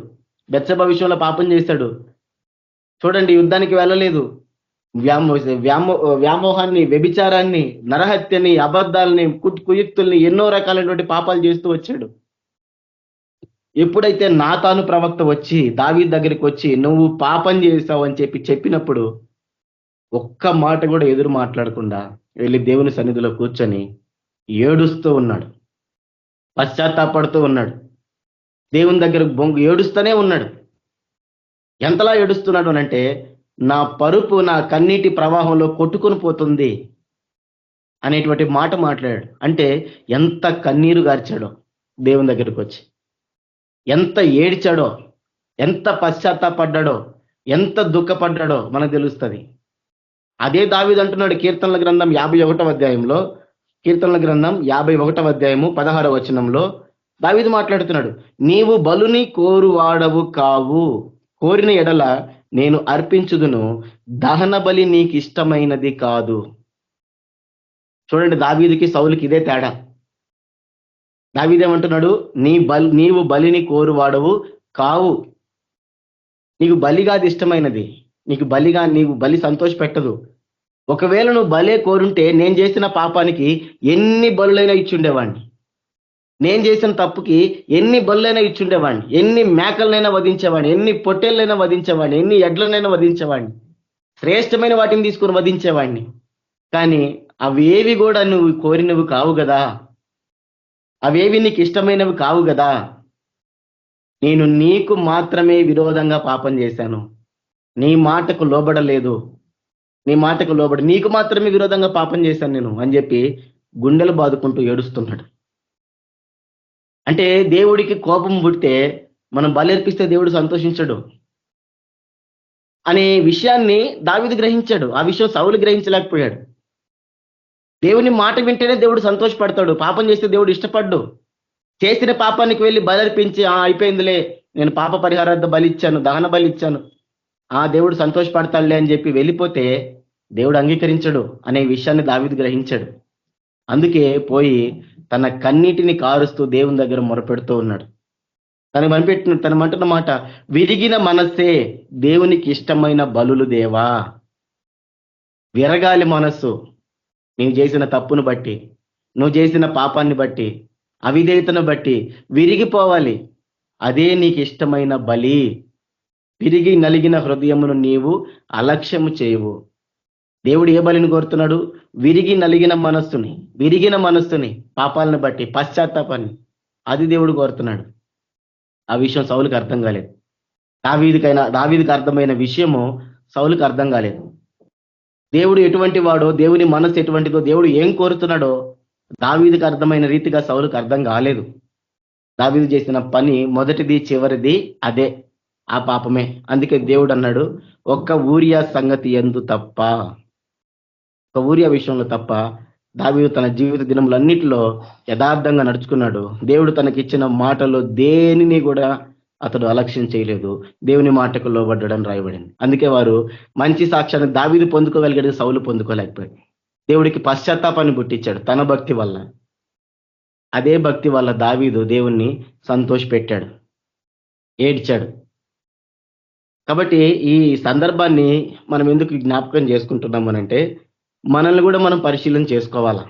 బెత్షెబ విషయంలో పాపం చేశాడు. చూడండి, యుద్ధానికి వెళ్ళలేదు, వ్యామోహాన్ని, వ్యభిచారాన్ని, నరహత్యని, అబద్ధాలని, కుయుక్తుల్ని, ఎన్నో రకాలైనటువంటి పాపాలు చేస్తూ వచ్చాడు. ఎప్పుడైతే నాతాను ప్రవక్త వచ్చి దావీదు దగ్గరికి వచ్చి నువ్వు పాపం చేశావు అని చెప్పినప్పుడు ఒక్క మాట కూడా ఎదురు మాట్లాడకుండా వెళ్ళి దేవుని సన్నిధిలో కూర్చొని ఏడుస్తూ ఉన్నాడు, పశ్చాత్తాపడుతూ ఉన్నాడు, దేవుని దగ్గర ఏడుస్తూనే ఉన్నాడు. ఎంతలా ఏడుస్తున్నాడు అనంటే నా పరుపు నా కన్నీటి ప్రవాహంలో కొట్టుకొని పోతుంది అనేటువంటి మాట మాట్లాడాడు. అంటే ఎంత కన్నీరు గార్చాడో దేవుని దగ్గరికి వచ్చి, ఎంత ఏడ్చాడో, ఎంత పశ్చాత్తాపడ్డాడో, ఎంత దుఃఖపడ్డాడో మనకు తెలుస్తుంది. అదే దావీదు అంటున్నాడు కీర్తనల గ్రంథం 51వ అధ్యాయంలో, కీర్తనల గ్రంథం 51వ అధ్యాయము 16వ వచనంలో దావీదు మాట్లాడుతున్నాడు, నీవు బలుని కోరువాడవు కావు, కోరిన ఎడల నేను అర్పించుదును, దహన బలి నీకు ఇష్టమైనది కాదు. చూడండి, దావీదుకి సౌలుకి ఇదే తేడా. దావీదేమంటున్నాడు, నీవు బలిని కోరువాడవు కావు, నీకు బలిగాది ఇష్టమైనది, నీకు బలి సంతోష పెట్టదు. ఒకవేళ నువ్వు బలే కోరుంటే నేను చేసిన పాపానికి ఎన్ని బలులైనా ఇచ్చుండేవాడిని, నేను చేసిన తప్పుకి ఎన్ని బలులైనా ఇచ్చుండేవాడిని, ఎన్ని మేకలనైనా వధించేవాడిని, ఎన్ని పొట్టేళ్ళైనా వధించేవాడిని, ఎన్ని ఎడ్లనైనా వధించేవాడిని, శ్రేష్టమైన వాటిని తీసుకొని వధించేవాడిని. కానీ అవేవి కూడా నువ్వు కోరినవి కావు కదా, అవేవి నీకు ఇష్టమైనవి కావు కదా. నేను నీకు మాత్రమే విరోధంగా పాపం చేశాను, నీ మాటకు లోబడలేదు, నీకు మాత్రమే విరోధంగా పాపం చేశాను నేను అని చెప్పి గుండెలు బాదుకుంటూ ఏడుస్తున్నాడు. అంటే దేవుడికి కోపం పుడితే మనం బలర్పిస్తే దేవుడు సంతోషించడు అనే విషయాన్ని దావీదు గ్రహించాడు. ఆ విషయం సౌలు గ్రహించలేకపోయాడు. దేవుని మాట వింటేనే దేవుడు సంతోషపడతాడు, పాపం చేస్తే దేవుడు ఇష్టపడ్డు. చేసిన పాపానికి వెళ్ళి బలర్పించి అయిపోయిందిలే, నేను పాప పరిహారార్థ బలిచ్చాను, దహన బలిచ్చాను, దేవుడు సంతోషపడతాడులే అని చెప్పి వెళ్ళిపోతే దేవుడు అంగీకరించడు అనే విషయాన్ని దావీదు గ్రహించాడు. అందుకే పోయి తన కన్నీటిని కారుస్తూ దేవుని దగ్గర మొరపెడుతూ ఉన్నాడు. తనమంటున్న మాట, విరిగిన మనస్సే దేవునికి ఇష్టమైన బలులు దేవా. విరగాలి మనస్సు, నీవు చేసిన తప్పును బట్టి, నువ్వు చేసిన పాపాన్ని బట్టి, అవిధేయతను బట్టి విరిగిపోవాలి. అదే నీకు ఇష్టమైన బలి. విరిగి నలిగిన హృదయమును నీవు అలక్ష్యము చేయవు. దేవుడు ఏ బలిని కోరుతున్నాడు? విరిగిన మనస్సుని, పాపాలను బట్టి పశ్చాత్తాపాన్ని, అది దేవుడు కోరుతున్నాడు. ఆ విషయం సౌలుకి అర్థం కాలేదు. దావీదుకి అర్థమైన విషయము సౌలుకి అర్థం కాలేదు. దేవుడు ఎటువంటి వాడో, దేవుని మనస్సు ఎటువంటిదో, దేవుడు ఏం కోరుతున్నాడో దావీదుకి అర్థమైన రీతిగా సౌలుకి అర్థం కాలేదు. దావీదు చేసిన పని మొదటిది చివరిది అదే, ఆ పాపమే. అందుకే దేవుడు అన్నాడు, ఒక్క ఊరియా సంగతి ఎందు తప్ప, ఒక ఊరియా విషయంలో తప్ప దావీదు తన జీవిత దినములన్నిటిలో యథార్థంగా నడుచుకున్నాడు. దేవుడు తనకిచ్చిన మాటలో దేనిని కూడా అతడు అలక్ష్యం చేయలేదు. దేవుని మాటకు లోబడ్డాడని రాయబడింది. అందుకే వారు మంచి సాక్ష్యాన్ని దావీదు పొందుకోగలిగాడు, సౌలు పొందుకోలేకపోయాడు. దేవుడికి పశ్చాత్తాపాన్ని పుట్టించాడు తన భక్తి వల్ల. అదే భక్తి వల్ల దావీదు దేవుణ్ణి సంతోషపెట్టాడు, ఏడ్చాడు. కాబట్టి ఈ సందర్భాన్ని మనం ఎందుకు జ్ఞాపకం చేసుకుంటున్నామనంటే, మనల్ని కూడా మనం పరిశీలన చేసుకోవాలా.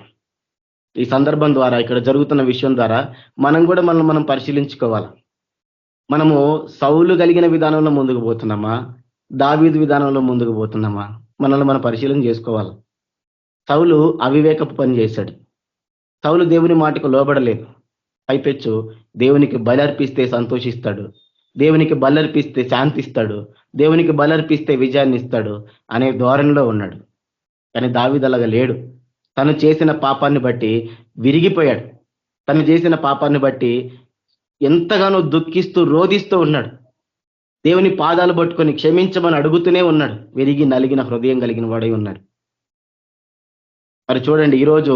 ఈ సందర్భం ద్వారా, ఇక్కడ జరుగుతున్న విషయం ద్వారా మనం కూడా మనం పరిశీలించుకోవాలా. మనము సౌలు కలిగిన విధానంలో ముందుకు పోతున్నామా, దావీదు విధానంలో ముందుకు పోతున్నామా? మనల్ని మనం పరిశీలన చేసుకోవాలి. సౌలు అవివేకపు పని చేశాడు. సౌలు దేవుని మాటకు లోబడలేదు. పైపెచ్చు దేవునికి బలర్పిస్తే సంతోషిస్తాడు, దేవునికి బలర్పిస్తే శాంతిస్తాడు, దేవునికి బలర్పిస్తే విజయాన్ని ఇస్తాడు అనే ధోరణిలో ఉన్నాడు. కానీ దావీదు అలాగా లేడు. తను చేసిన పాపాన్ని బట్టి విరిగిపోయాడు. తను చేసిన పాపాన్ని బట్టి ఎంతగానో దుఃఖిస్తూ రోధిస్తూ ఉన్నాడు. దేవుని పాదాలు పట్టుకొని క్షమించమని అడుగుతూనే ఉన్నాడు. విరిగి నలిగిన హృదయం కలిగిన వాడై ఉన్నాడు. మరి చూడండి, ఈరోజు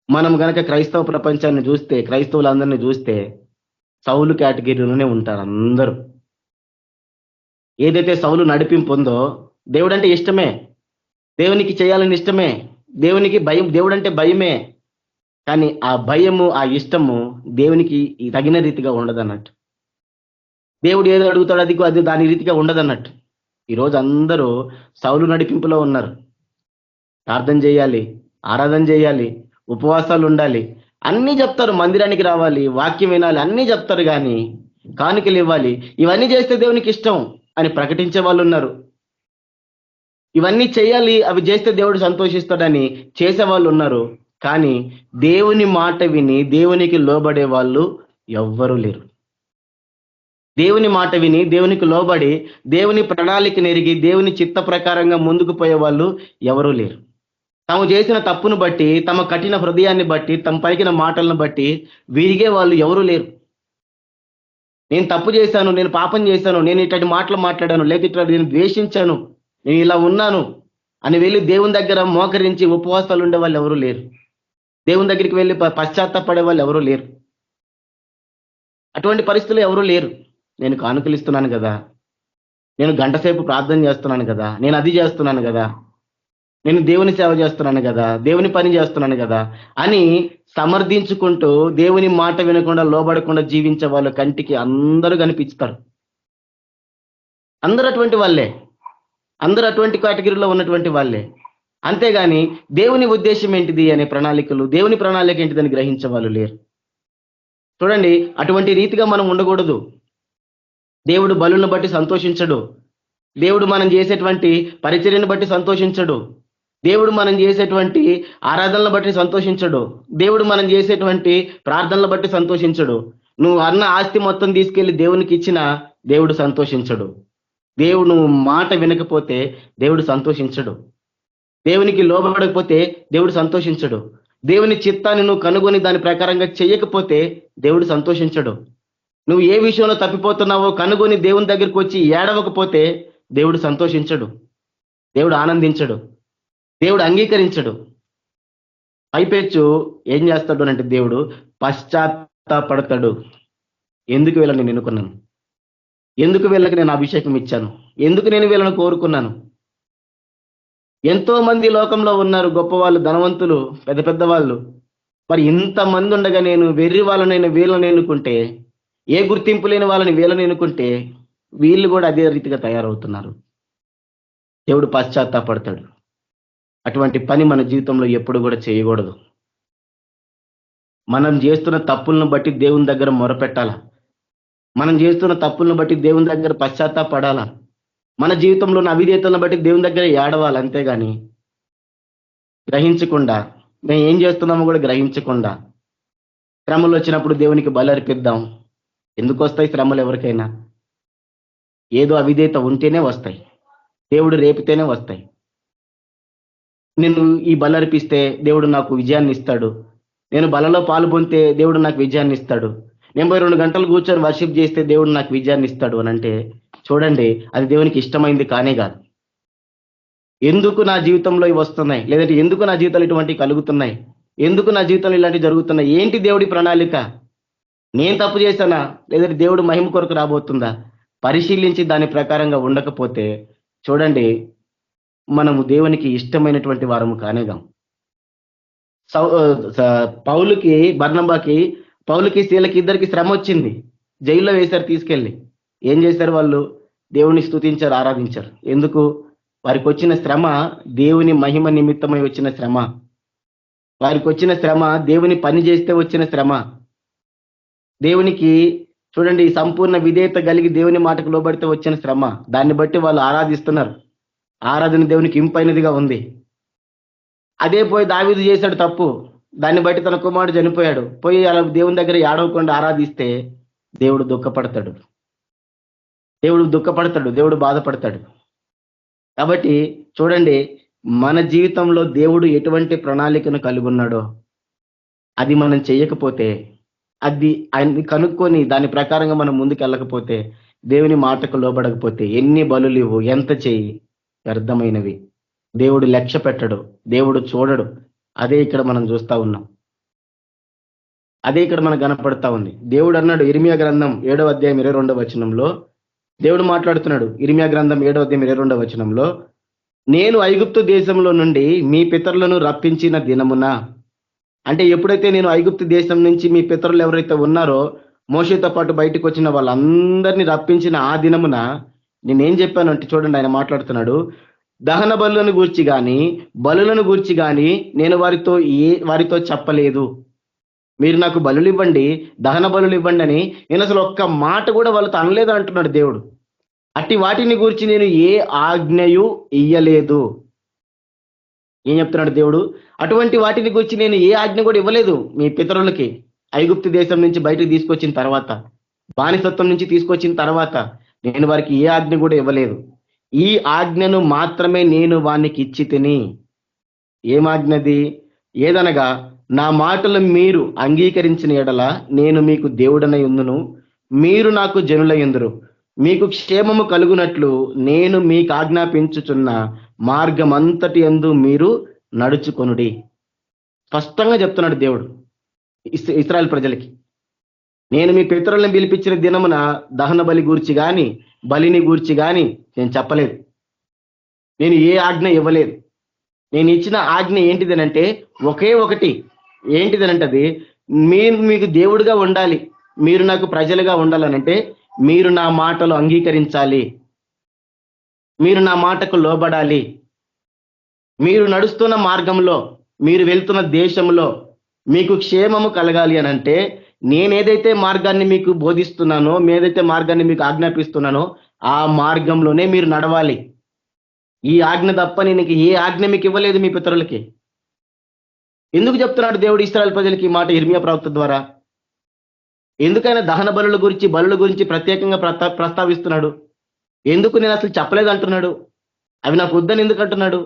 మనం గనక క్రైస్తవ ప్రపంచాన్ని చూస్తే, క్రైస్తవులందరినీ చూస్తే సౌలు కేటగిరీలోనే ఉంటారు అందరూ. ఏదైతే సౌలు నడిపింపు ఉందో, దేవుడు అంటే ఇష్టమే, దేవునికి చేయాలని ఇష్టమే, దేవునికి భయం, దేవుడు అంటే భయమే. కానీ ఆ భయము, ఆ ఇష్టము దేవునికి తగిన రీతిగా ఉండదన్నట్టు. దేవుడు ఏదో అడుగుతాడు అది దాని రీతిగా ఉండదన్నట్టు. ఈరోజు అందరూ సౌలు నడిపింపులో ఉన్నారు. ప్రార్థన చేయాలి, ఆరాధన చేయాలి, ఉపవాసాలు ఉండాలి, అన్నీ చెప్తారు. మందిరానికి రావాలి, వాక్యం వినాలి, అన్నీ చెప్తారు. కానీ కానుకలు ఇవ్వాలి, ఇవన్నీ చేస్తే దేవునికి ఇష్టం అని ప్రకటించే వాళ్ళు ఉన్నారు. ఇవన్నీ చేయాలి, అవి చేస్తే దేవుడు సంతోషిస్తాడని చేసే వాళ్ళు ఉన్నారు. కానీ దేవుని మాట విని దేవునికి లోబడే వాళ్ళు ఎవ్వరూ లేరు. దేవుని మాట విని దేవునికి లోబడి దేవుని ప్రణాళిక నెరిగి దేవుని చిత్త ప్రకారంగా ముందుకు పోయే వాళ్ళు ఎవరూ లేరు. తాము చేసిన తప్పును బట్టి, తమ కఠిన హృదయాన్ని బట్టి, తమ పలికిన మాటలను బట్టి విరిగే వాళ్ళు ఎవరూ లేరు. నేను తప్పు చేశాను, నేను పాపం చేశాను, నేను ఇట్లాంటి మాటలు మాట్లాడాను, లేక ఇట్లా నేను ద్వేషించాను, నేను ఇలా ఉన్నాను అని వెళ్ళి దేవుని దగ్గర మోకరించి ఉపవాసాలు ఉండే వాళ్ళు ఎవరూ లేరు. దేవుని దగ్గరికి వెళ్ళి పశ్చాత్తాపడే వాళ్ళు ఎవరూ లేరు. అటువంటి పరిస్థితులు ఎవరూ లేరు. నేను కానుకలు ఇస్తున్నాను కదా, నేను గంట సేపు ప్రార్థన చేస్తున్నాను కదా, నేను అది చేస్తున్నాను కదా, నేను దేవుని సేవ చేస్తున్నాను కదా, దేవుని పని చేస్తున్నాను కదా అని సమర్థించుకుంటూ దేవుని మాట వినకుండా లోబడకుండా జీవించే వాళ్ళ కంటికి అందరూ కనిపిస్తారు. అందరూ అటువంటి వాళ్ళే, అందరూ అటువంటి కేటగిరీలో ఉన్నటువంటి వాళ్ళే. అంతేగాని దేవుని ఉద్దేశం ఏంటిది అనే ప్రణాళికలు, దేవుని ప్రణాళిక ఏంటిదని గ్రహించే వాళ్ళు లేరు. చూడండి, అటువంటి రీతిగా మనం ఉండకూడదు. దేవుడు బలులను బట్టి సంతోషించడు. దేవుడు మనం చేసేటువంటి పరిచర్యను బట్టి సంతోషించడు. దేవుడు మనం చేసేటువంటి ఆరాధనలు బట్టి సంతోషించడు. దేవుడు మనం చేసేటువంటి ప్రార్థనలు బట్టి సంతోషించడు. నువ్వు అన్న ఆస్తి మొత్తం తీసుకెళ్లి దేవునికి ఇచ్చినా దేవుడు సంతోషించడు. దేవుడు నువ్వు మాట వినకపోతే దేవుడు సంతోషించడు. దేవునికి లోబడకపోతే దేవుడు సంతోషించడు. దేవుని చిత్తాన్ని నువ్వు కనుగొని దాని ప్రకారంగా చెయ్యకపోతే దేవుడు సంతోషించడు. నువ్వు ఏ విషయంలో తప్పిపోతున్నావో కనుగొని దేవుని దగ్గరికి వచ్చి ఏడవకపోతే దేవుడు సంతోషించడు, దేవుడు ఆనందించడు, దేవుడు అంగీకరించడు. పైపెచ్చు ఏం చేస్తాడు అంటే దేవుడు పశ్చాత్తాపడతాడు. ఎందుకు వీళ్ళని నేను ఎన్నుకున్నాను, ఎందుకు వీళ్ళకి నేను అభిషేకం ఇచ్చాను, ఎందుకు నేను వీళ్ళని కోరుకున్నాను. ఎంతో మంది లోకంలో ఉన్నారు, గొప్పవాళ్ళు, ధనవంతులు, పెద్ద పెద్ద వాళ్ళు. మరి ఇంతమంది ఉండగా నేను వెర్రి వాళ్ళనైనా వీళ్ళని ఎన్నుకుంటే, ఏ గుర్తింపు లేని వాళ్ళని వీళ్ళని ఎన్నుకుంటే వీళ్ళు కూడా అదే రీతిగా తయారవుతున్నారు. దేవుడు పశ్చాత్తాపడతాడు. అటువంటి పని మన జీవితంలో ఎప్పుడు కూడా చేయకూడదు. మనం చేస్తున్న తప్పులను బట్టి దేవుని దగ్గర మొరపెట్టాలా. మనం చేస్తున్న తప్పులను బట్టి దేవుని దగ్గర పశ్చాత్తాపడాలా. మన జీవితంలో ఉన్న అవిధేతలను బట్టి దేవుని దగ్గర ఏడవాలి. అంతేగాని గ్రహించకుండా, మేము ఏం చేస్తున్నామో కూడా గ్రహించకుండా, శ్రమలు వచ్చినప్పుడు దేవునికి బలి అర్పిద్దాం. ఎందుకు వస్తాయి శ్రమలు? ఎవరికైనా ఏదో అవిధేత ఉంటేనే వస్తాయి. దేవుడు రేపితేనే వస్తాయి. నేను ఈ బలి అర్పిస్తే దేవుడు నాకు విజయాన్ని ఇస్తాడు, నేను బలలో పాలు పొందితే దేవుడు నాకు విజయాన్ని ఇస్తాడు, నేను 2 గంటలు కూర్చొని వర్షిప్ చేస్తే దేవుడు నాకు విజయాన్ని ఇస్తాడు అని అంటే చూడండి, అది దేవునికి ఇష్టమైంది కానే కాదు. ఎందుకు నా జీవితంలో ఇవి వస్తున్నాయి, లేదంటే ఎందుకు నా జీవితంలో ఇటువంటివి కలుగుతున్నాయి, ఎందుకు నా జీవితంలో ఇలాంటివి జరుగుతున్నాయి, ఏంటి దేవుడి ప్రణాళిక? నేను తప్పు చేశానా, లేదంటే దేవుడు మహిమ కొరకు రాబోతుందా? పరిశీలించి దాని ప్రకారంగా ఉండకపోతే చూడండి, మనము దేవునికి ఇష్టమైనటువంటి వారము కానేగాం. పౌలుకి శీలకి ఇద్దరికి శ్రమ వచ్చింది. జైల్లో వేశారు తీసుకెళ్ళి. ఏం చేశారు వాళ్ళు? దేవుని స్తుతించారు, ఆరాధించారు. ఎందుకు? వారికి వచ్చిన శ్రమ దేవుని మహిమ నిమిత్తమై వచ్చిన శ్రమ. వారికి వచ్చిన శ్రమ దేవుని పని చేస్తే వచ్చిన శ్రమ. దేవునికి చూడండి, సంపూర్ణ విధేయత కలిగి దేవుని మాటకు లోబడితే వచ్చిన శ్రమ. దాన్ని బట్టి వాళ్ళు ఆరాధిస్తున్నారు. ఆరాధన దేవునికి ఇంపైనదిగా ఉంది. అదే పోయి దావీదు చేశాడు తప్పు, దాన్ని బట్టి తన కుమారుడు చనిపోయాడు. పోయి అలా దేవుని దగ్గర ఏడవకుండా ఆరాధిస్తే దేవుడు దుఃఖపడతాడు, దేవుడు బాధపడతాడు. కాబట్టి చూడండి, మన జీవితంలో దేవుడు ఎటువంటి ప్రణాళికను కలిగి ఉన్నాడో అది మనం చేయకపోతే, అది ఆయన్ని కనుక్కొని దాని ప్రకారంగా మనం ముందుకు వెళ్ళకపోతే, దేవుని మాటకు లోబడకపోతే ఎన్ని బలులు ఇవ్వు, ఎంత చెయ్యి, వ్యర్థమైనవి. దేవుడు లక్ష్య పెట్టడు, దేవుడు చూడడు. అదే ఇక్కడ మనం చూస్తా ఉన్నాం, అదే ఇక్కడ మనకు కనపడతా ఉంది. దేవుడు అన్నాడు ఇర్మియా గ్రంథం 7వ అధ్యాయం 22వ వచనంలో, దేవుడు మాట్లాడుతున్నాడు. ఇర్మియా గ్రంథం 7వ అధ్యాయం 22వ వచనంలో, నేను ఐగుప్తు దేశంలో నుండి మీ పితరులను రప్పించిన దినమున, అంటే ఎప్పుడైతే నేను ఐగుప్తు దేశం నుంచి మీ పితరులు ఎవరైతే ఉన్నారో మోషేతో పాటు బయటకు వచ్చిన వాళ్ళందరినీ రప్పించిన ఆ దినమున నేనేం చెప్పాను అంటే, చూడండి ఆయన మాట్లాడుతున్నాడు, దహన బలులను గూర్చి కానీ బలులను గూర్చి కానీ నేను వారితో చెప్పలేదు. మీరు నాకు బలులు ఇవ్వండి, దహన బలులు ఇవ్వండి అని నేను అసలు ఒక్క మాట కూడా వాళ్ళతో అనలేదు అంటున్నాడు దేవుడు. అట్టి వాటిని గురించి నేను ఏ ఆజ్ఞయు ఇయ్యలేదు. ఏం చెప్తున్నాడు దేవుడు? అటువంటి వాటిని గురించి నేను ఏ ఆజ్ఞ కూడా ఇవ్వలేదు మీ పితరులకి. ఐగుప్తు దేశం నుంచి బయటకు తీసుకొచ్చిన తర్వాత, బానిసత్వం నుంచి తీసుకొచ్చిన తర్వాత నేను వారికి ఏ ఆజ్ఞ కూడా ఇవ్వలేదు. ఈ ఆజ్ఞను మాత్రమే నేను వానికి ఇచ్చి తిని. ఏమాజ్ఞది? ఏదనగా, నా మాటలు మీరు అంగీకరించిన ఎడల నేను మీకు దేవుడనై ఉందును, మీరు నాకు జనులై ఉందురు, మీకు క్షేమము కలుగునట్లు నేను మీకు ఆజ్ఞాపించుచున్న మార్గమంతటి యందు మీరు నడుచుకొనుడి. స్పష్టంగా చెప్తున్నాడు దేవుడు ఇశ్రాయేలు ప్రజలకి. నేను మీ పితరులను పిలిపించిన దినమున దహన బలి గూర్చి కానీ బలిని గూర్చి కానీ నేను చెప్పలేదు, నేను ఏ ఆజ్ఞ ఇవ్వలేదు. నేను ఇచ్చిన ఆజ్ఞ ఏంటిదనంటే ఒకే ఒకటి. ఏంటిదనంటే అది, మీరు మీకు దేవుడుగా ఉండాలి, మీరు నాకు ప్రజలుగా ఉండాలనంటే మీరు నా మాటలు అంగీకరించాలి, మీరు నా మాటకు లోబడాలి. మీరు నడుస్తున్న మార్గంలో, మీరు వెళ్తున్న దేశంలో మీకు క్షేమము కలగాలి అనంటే నేనేదైతే మార్గాన్ని మీకు బోధిస్తున్నానో, ఏదైతే మార్గాన్ని మీకు ఆజ్ఞాపిస్తున్నానో ఆ మార్గంలోనే మీరు నడవాలి. ఈ ఆజ్ఞ తప్ప నేను ఏ ఆజ్ఞ మీకు ఇవ్వలేదు మీ పితరులకి. ఎందుకు చెప్తున్నాడు దేవుడు ఇశ్రాయేలు ప్రజలకి ఈ మాట ఇర్మియా ప్రవక్త ద్వారా? ఎందుకైనా దహన బలుల గురించి ప్రత్యేకంగా ప్రస్తావిస్తున్నాడు? ఎందుకు నేను అసలు చెప్పలేదు అంటున్నాడు? అవి నాకు వద్దని ఎందుకు అంటున్నాడు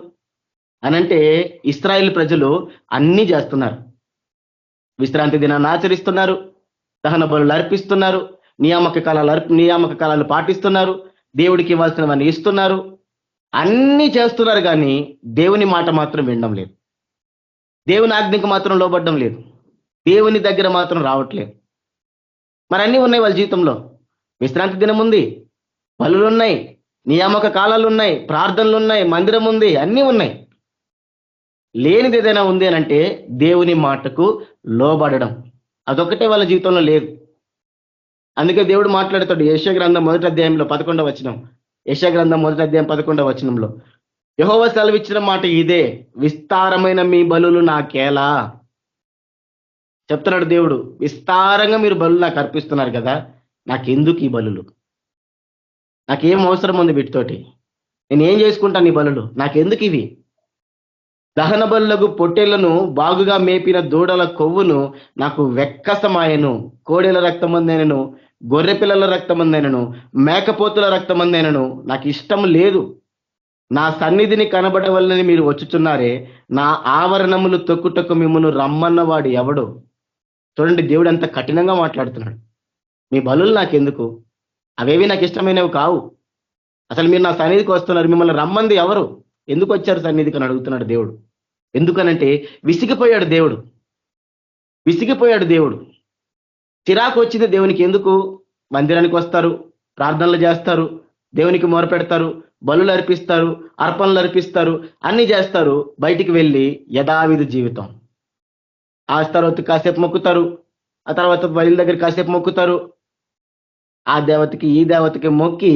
అనంటే, ఇశ్రాయేలు ప్రజలు అన్నీ చేస్తున్నారు. విశ్రాంతి దినాన్ని ఆచరిస్తున్నారు, దహన బలులు అర్పిస్తున్నారు, నియామక కాలాలు పాటిస్తున్నారు, దేవుడికి ఇవ్వాల్సినవన్నీ ఇస్తున్నారు, అన్నీ చేస్తున్నారు. కానీ దేవుని మాట మాత్రం వినడం లేదు, దేవుని ఆజ్ఞకు మాత్రం లోబడ్డం లేదు, దేవుని దగ్గర మాత్రం రావట్లేదు. మరి అన్నీ ఉన్నాయి వాళ్ళ జీవితంలో. విశ్రాంతి దినం ఉంది, బలులు ఉన్నాయి, నియామక కాలాలు ఉన్నాయి, ప్రార్థనలు ఉన్నాయి, మందిరం ఉంది, అన్నీ ఉన్నాయి. లేనిది ఏదైనా ఉంది అని అంటే దేవుని మాటకు లోబడడం. అదొకటే వాళ్ళ జీవితంలో లేదు. అందుకే దేవుడు మాట్లాడతాడు యెషయా గ్రంథం 1వ అధ్యాయంలో 11వ వచనం. యెషయా గ్రంథం 1వ అధ్యాయం 11వ వచనంలో యెహోవా సెలవిచ్చిన మాట ఇదే, విస్తారమైన మీ బలులు నాకేలా. చెప్తున్నాడు దేవుడు, విస్తారంగా మీరు బలులు నాకు అర్పిస్తున్నారు కదా, నాకెందుకు ఈ బలులు? నాకేం అవసరం ఉంది వీటితోటి? నేనేం చేసుకుంటాను ఈ బలులు? నాకెందుకు ఇవి? దహన బలులకు పొట్టేళ్లను బాగుగా మేపిన దూడల కొవ్వును నాకు వెక్కసమాయను. కోడెల రక్తమందైనను, గొర్రె పిల్లల రక్తమందైనను, మేకపోతుల రక్తమందైనను నాకు ఇష్టం లేదు. నా సన్నిధిని కనబడవల్లని మీరు వచ్చుచున్నారే, నా ఆవరణములు తొక్కుటకు మిమ్మల్ని రమ్మన్నవాడు ఎవడు? చూడండి, దేవుడు ఎంత కఠినంగా మాట్లాడుతున్నాడు. మీ బలులు నాకెందుకు? అవేవి నాకు ఇష్టమైనవి కావు. అసలు మీరు నా సన్నిధికి వస్తున్నారు, మిమ్మల్ని రమ్మంది ఎవరు? ఎందుకు వచ్చారు సన్నిధికి అని అడుగుతున్నాడు దేవుడు. ఎందుకనంటే విసిగిపోయాడు దేవుడు. చిరాకు వచ్చింది దేవునికి. ఎందుకు? మందిరానికి వస్తారు, ప్రార్థనలు చేస్తారు, దేవునికి మొరపెడతారు, బలులు అర్పిస్తారు, అర్పణలు అర్పిస్తారు, అన్ని చేస్తారు. బయటికి వెళ్ళి యథావిధి జీవితం. ఆ తర్వాత కాసేపు మొక్కుతారు, ఆ తర్వాత బయలు దగ్గర కాసేపు మొక్కుతారు. ఆ దేవతకి ఈ దేవతకి మొక్కి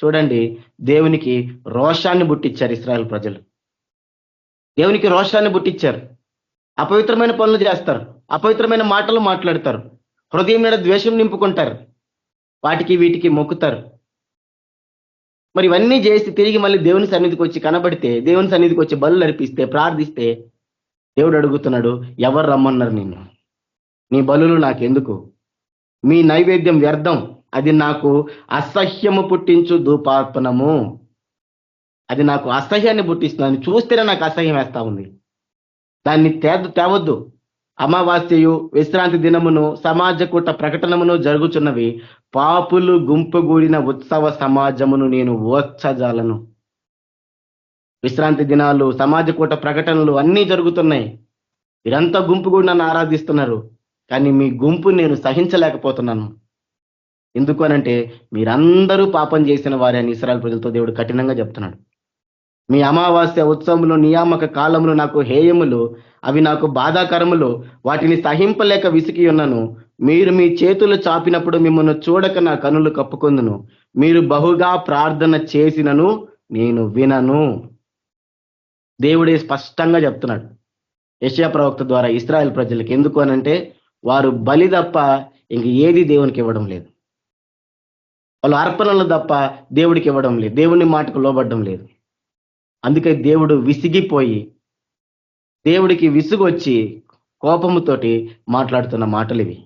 చూడండి, దేవునికి రోషాన్ని పుట్టించారు ఇశ్రాయేలు ప్రజలు. దేవునికి రోషాన్ని పుట్టించారు. అపవిత్రమైన పనులు చేస్తారు, అపవిత్రమైన మాటలు మాట్లాడతారు, హృదయం మీద ద్వేషం నింపుకుంటారు, వాటికి వీటికి మొక్కుతారు. మరి ఇవన్నీ చేసి తిరిగి మళ్ళీ దేవుని సన్నిధికి వచ్చి కనబడితే, దేవుని సన్నిధికి వచ్చి బలులు అర్పిస్తే, ప్రార్థిస్తే దేవుడు అడుగుతున్నాడు, ఎవరు రమ్మన్నారు నిన్ను? నీ బలులు నాకెందుకు? మీ నైవేద్యం వ్యర్థం, అది నాకు అసహ్యము పుట్టించు ధూపార్పణము. అది నాకు అసహ్యాన్ని పుట్టిస్తుంది. చూస్తేనే నాకు అసహ్యం వేస్తా ఉంది. దాన్ని తేవద్దు. అమావాస్యయు విశ్రాంతి దినమును సమాజ కూట ప్రకటనమును జరుగుచున్నవి. పాపులు గుంపుగూడిన ఉత్సవ సమాజమును నేను ఓర్చజాలను. విశ్రాంతి దినాలు, సమాజ కూట ప్రకటనలు అన్నీ జరుగుతున్నాయి. మీరంతా గుంపుగూడి నన్ను ఆరాధిస్తున్నారు, కానీ మీ గుంపు నేను సహించలేకపోతున్నాను. ఎందుకు అనంటే మీరందరూ పాపం చేసిన వారే అని ఇశ్రాయేలు ప్రజలతో దేవుడు కఠినంగా చెప్తున్నాడు. మీ అమావాస్య ఉత్సవములు, నియామక కాలములు నాకు హేయములు, అవి నాకు బాధాకరములు, వాటిని సహింపలేక విసికి ఉన్నాను. మీరు మీ చేతులు చాపినప్పుడు మిమ్మల్ని చూడక నా కనులు కప్పుకొందును. మీరు బహుగా ప్రార్థన చేసినను నేను వినను. దేవుడే స్పష్టంగా చెప్తున్నాడు యెషయా ప్రవక్త ద్వారా ఇశ్రాయేలు ప్రజలకు. ఎందుకు అనంటే వారు బలి తప్ప ఇంక ఏది దేవునికి ఇవ్వడం లేదు. వాళ్ళు అర్పణలు తప్ప దేవుడికి ఇవ్వడం లేదు, దేవుని మాటకు లోబడడం లేదు. అందుకే దేవుడు విసిగిపోయి, దేవుడికి విసుగొచ్చి కోపముతోటి మాట్లాడుతున్న మాటలు ఇవి.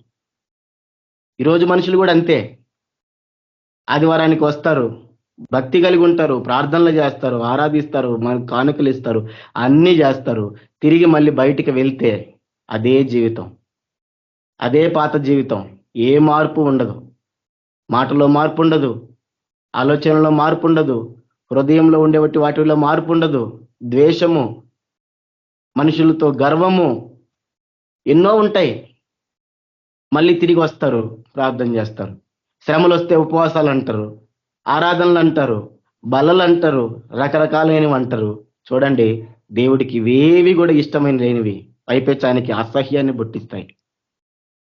ఈరోజు మనుషులు కూడా అంతే. ఆదివారానికి వస్తారు, భక్తి కలిగి ఉంటారు, ప్రార్థనలు చేస్తారు, ఆరాధిస్తారు, కానుకలు ఇస్తారు, అన్నీ చేస్తారు. తిరిగి మళ్ళీ బయటికి వెళ్తే అదే జీవితం, అదే పాత జీవితం. ఏ మార్పు ఉండదు. మాటలో మార్పు ఉండదు, ఆలోచనలో మార్పు ఉండదు, హృదయంలో ఉండేటి వాటిలో మార్పు ఉండదు. ద్వేషము, మనుషులతో గర్వము, ఎన్నో ఉంటాయి. మళ్ళీ తిరిగి వస్తారు, ప్రార్థన చేస్తారు. శ్రమలు వస్తే ఉపవాసాలు అంటారు, ఆరాధనలు అంటారు, బలలు అంటారు, రకరకాలైనవి అంటారు. చూడండి, దేవుడికి ఇవేవి కూడా ఇష్టమైన లేనివి, పైపెచ్చానికి అసహ్యాన్ని పుట్టిస్తాయి.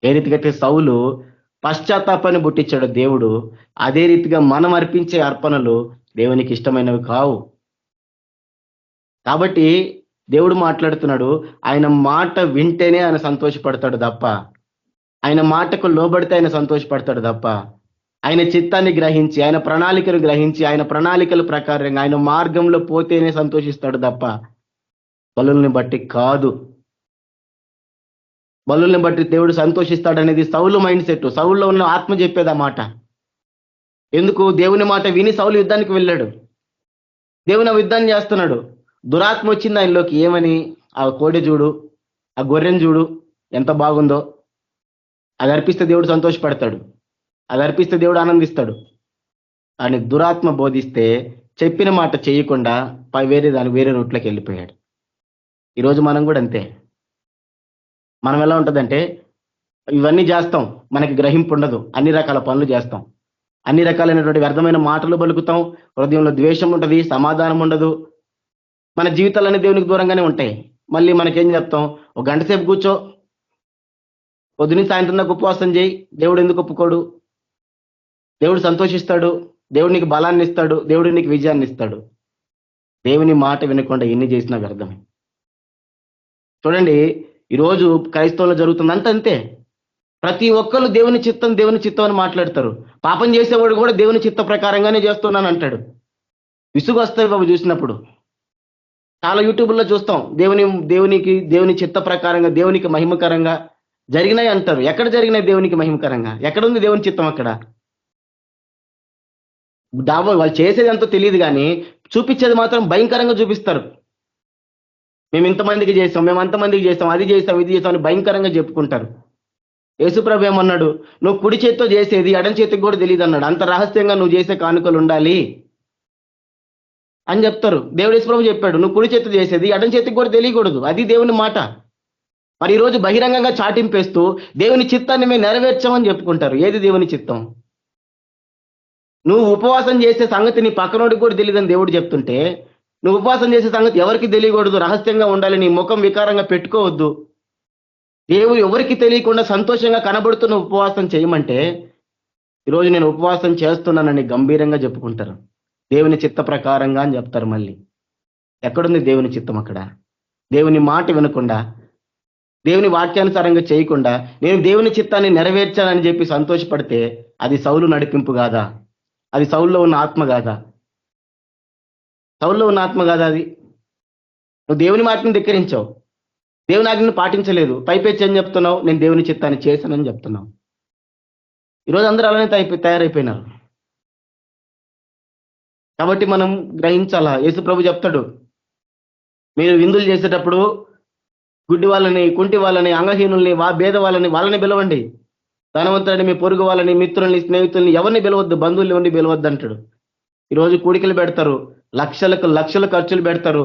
ఏ రీతిగా సౌలు పశ్చాత్తాపాన్ని పుట్టించాడు దేవుడు, అదే రీతిగా మనం అర్పించే అర్పణలు దేవునికి ఇష్టమైనవి కావు. కాబట్టి దేవుడు మాట్లాడుతున్నాడు, ఆయన మాట వింటేనే ఆయన సంతోషపడతాడు తప్ప, ఆయన మాటకు లోబడితే ఆయన సంతోషపడతాడు తప్ప, ఆయన చిత్తాన్ని గ్రహించి, ఆయన ప్రణాళికను గ్రహించి, ఆయన ప్రణాళికల ప్రకారంగా ఆయన మార్గంలో పోతేనే సంతోషిస్తాడు తప్ప బలుల్ని బట్టి కాదు. బలుల్ని బట్టి దేవుడు సంతోషిస్తాడనేది సౌలు మైండ్ సెట్. సౌల్లో ఉన్న ఆత్మ చెప్పేది ఆ మాట. ఎందుకు? దేవుని మాట విని సౌలు యుద్ధానికి వెళ్ళాడు. దేవుని యుద్ధాన్ని చేస్తున్నాడు. దురాత్మ వచ్చింది ఆయనలోకి. ఏమని? ఆ కోడె చూడు, ఆ గొర్రెను చూడు ఎంత బాగుందో, అది అర్పిస్తే దేవుడు సంతోషపడతాడు, అది అర్పిస్తే దేవుడు ఆనందిస్తాడు అని దురాత్మ బోధిస్తే చెప్పిన మాట చేయకుండా వేరే రూట్లోకి వెళ్ళిపోయాడు. ఈరోజు మనం కూడా అంతే. మనం ఎలా ఉంటుందంటే ఇవన్నీ చేస్తాం, మనకి గ్రహింపు ఉండదు, అన్ని రకాల పనులు చేస్తాం, అన్ని రకాలైనటువంటి వ్యర్థమైన మాటలు పలుకుతాం, హృదయంలో ద్వేషం ఉంటుంది, సమాధానం ఉండదు, మన జీవితాలన్నీ దేవునికి దూరంగానే ఉంటాయి. మళ్ళీ మనకేం చెప్తాం, ఒక గంట సేపు కూర్చో, పొద్దున సాయంత్రం దాకా ఉపవాసం చేయి, దేవుడు ఎందుకు ఒప్పుకోడు? దేవుడు సంతోషిస్తాడు, దేవుడు నీకు బలాన్ని ఇస్తాడు, దేవుడు నీకు విజయాన్ని ఇస్తాడు. దేవుని మాట వినకుండా ఎన్ని చేసినా వ్యర్థమే. చూడండి, ఈరోజు క్రైస్తవులు జరుగుతుందంటే అంతే. ప్రతి ఒక్కరు దేవుని చిత్తం అని మాట్లాడతారు. పాపం చేసేవాడు కూడా దేవుని చిత్త ప్రకారంగానే చేస్తున్నాను అంటాడు. విసుగు వస్తాయి బాబు చూసినప్పుడు. చాలా యూట్యూబ్లో చూస్తాం, దేవుని చిత్త ప్రకారంగా, దేవునికి మహిమకరంగా జరిగినాయి అంటారు. ఎక్కడ జరిగినాయి దేవునికి మహిమకరంగా? ఎక్కడ ఉంది దేవుని చిత్తం? అక్కడ వాళ్ళు చేసేది ఎంతో తెలియదు, కానీ చూపించేది మాత్రం భయంకరంగా చూపిస్తారు. మేము ఇంతమందికి చేసాం, మేము అంతమందికి చేసాం, అది చేసాం, ఇది చేసాం అని భయంకరంగా చెప్పుకుంటారు. యేసుప్రభు ఏమన్నాడు? నువ్వు కుడి చేత్తో చేసేది ఎడం చేతికి కూడా తెలియదు అన్నాడు. అంత రహస్యంగా నువ్వు చేసే కానుకలు ఉండాలి అని చెప్తారు. దేవుడు యేసుప్రభు చెప్పాడు, నువ్వు కుడి చేత్తో చేసేది ఎడం చేతికి కూడా తెలియకూడదు. అది దేవుని మాట. మరి ఈరోజు బహిరంగంగా చాటింపేస్తూ దేవుని చిత్తాన్ని మేము నెరవేర్చామని చెప్పుకుంటారు. ఏది దేవుని చిత్తం? నువ్వు ఉపవాసం చేసే సంగతి నీ పక్కనోడికి కూడా తెలియదని దేవుడు చెప్తుంటే, నువ్వు ఉపవాసం చేసే సంగతి ఎవరికి తెలియకూడదు, రహస్యంగా ఉండాలి, నీ ముఖం వికారంగా పెట్టుకోవద్దు, దేవుడు ఎవరికి తెలియకుండా సంతోషంగా కనబడుతూ నువ్వు ఉపవాసం చేయమంటే, ఈరోజు నేను ఉపవాసం చేస్తున్నానని గంభీరంగా చెప్పుకుంటారు. దేవుని చిత్త ప్రకారంగా అని చెప్తారు. మళ్ళీ ఎక్కడుంది దేవుని చిత్తం? అక్కడ దేవుని మాట వినకుండా, దేవుని వాక్యానుసారంగా చేయకుండా నేను దేవుని చిత్తాన్ని నెరవేర్చానని చెప్పి సంతోషపడితే అది సౌలు నడిపింపు కాదా? అది సౌల్లో ఉన్న ఆత్మ కాదా? సౌల్లో ఉన్న ఆత్మ కాదా అది? నువ్వు దేవుని మాటను ధిక్కరించావు, దేవుని ఆజ్ఞను పాటించలేదు, పైపెచ్చి ఏం చెప్తున్నావు? నేను దేవుని చిత్తాన్ని చేశానని చెప్తున్నావు. ఈరోజు అందరూ అలానే తయారైపోయినారు. కాబట్టి మనం గ్రహించాలా. యేసు ప్రభు చెప్తాడు, మీరు విందులు చేసేటప్పుడు గుడ్డి వాళ్ళని, కుంటి వాళ్ళని, అంగహీనుల్ని, భేద వాళ్ళని పిలవండి. ధనవంతులని, మీ పొరుగు వాళ్ళని, మిత్రుల్ని, స్నేహితుల్ని ఎవరిని పిలవద్దు, బంధువులు ఎవరిని పిలవద్దు అంటాడు. ఈరోజు కూడికలు పెడతారు, లక్షల ఖర్చులు పెడతారు,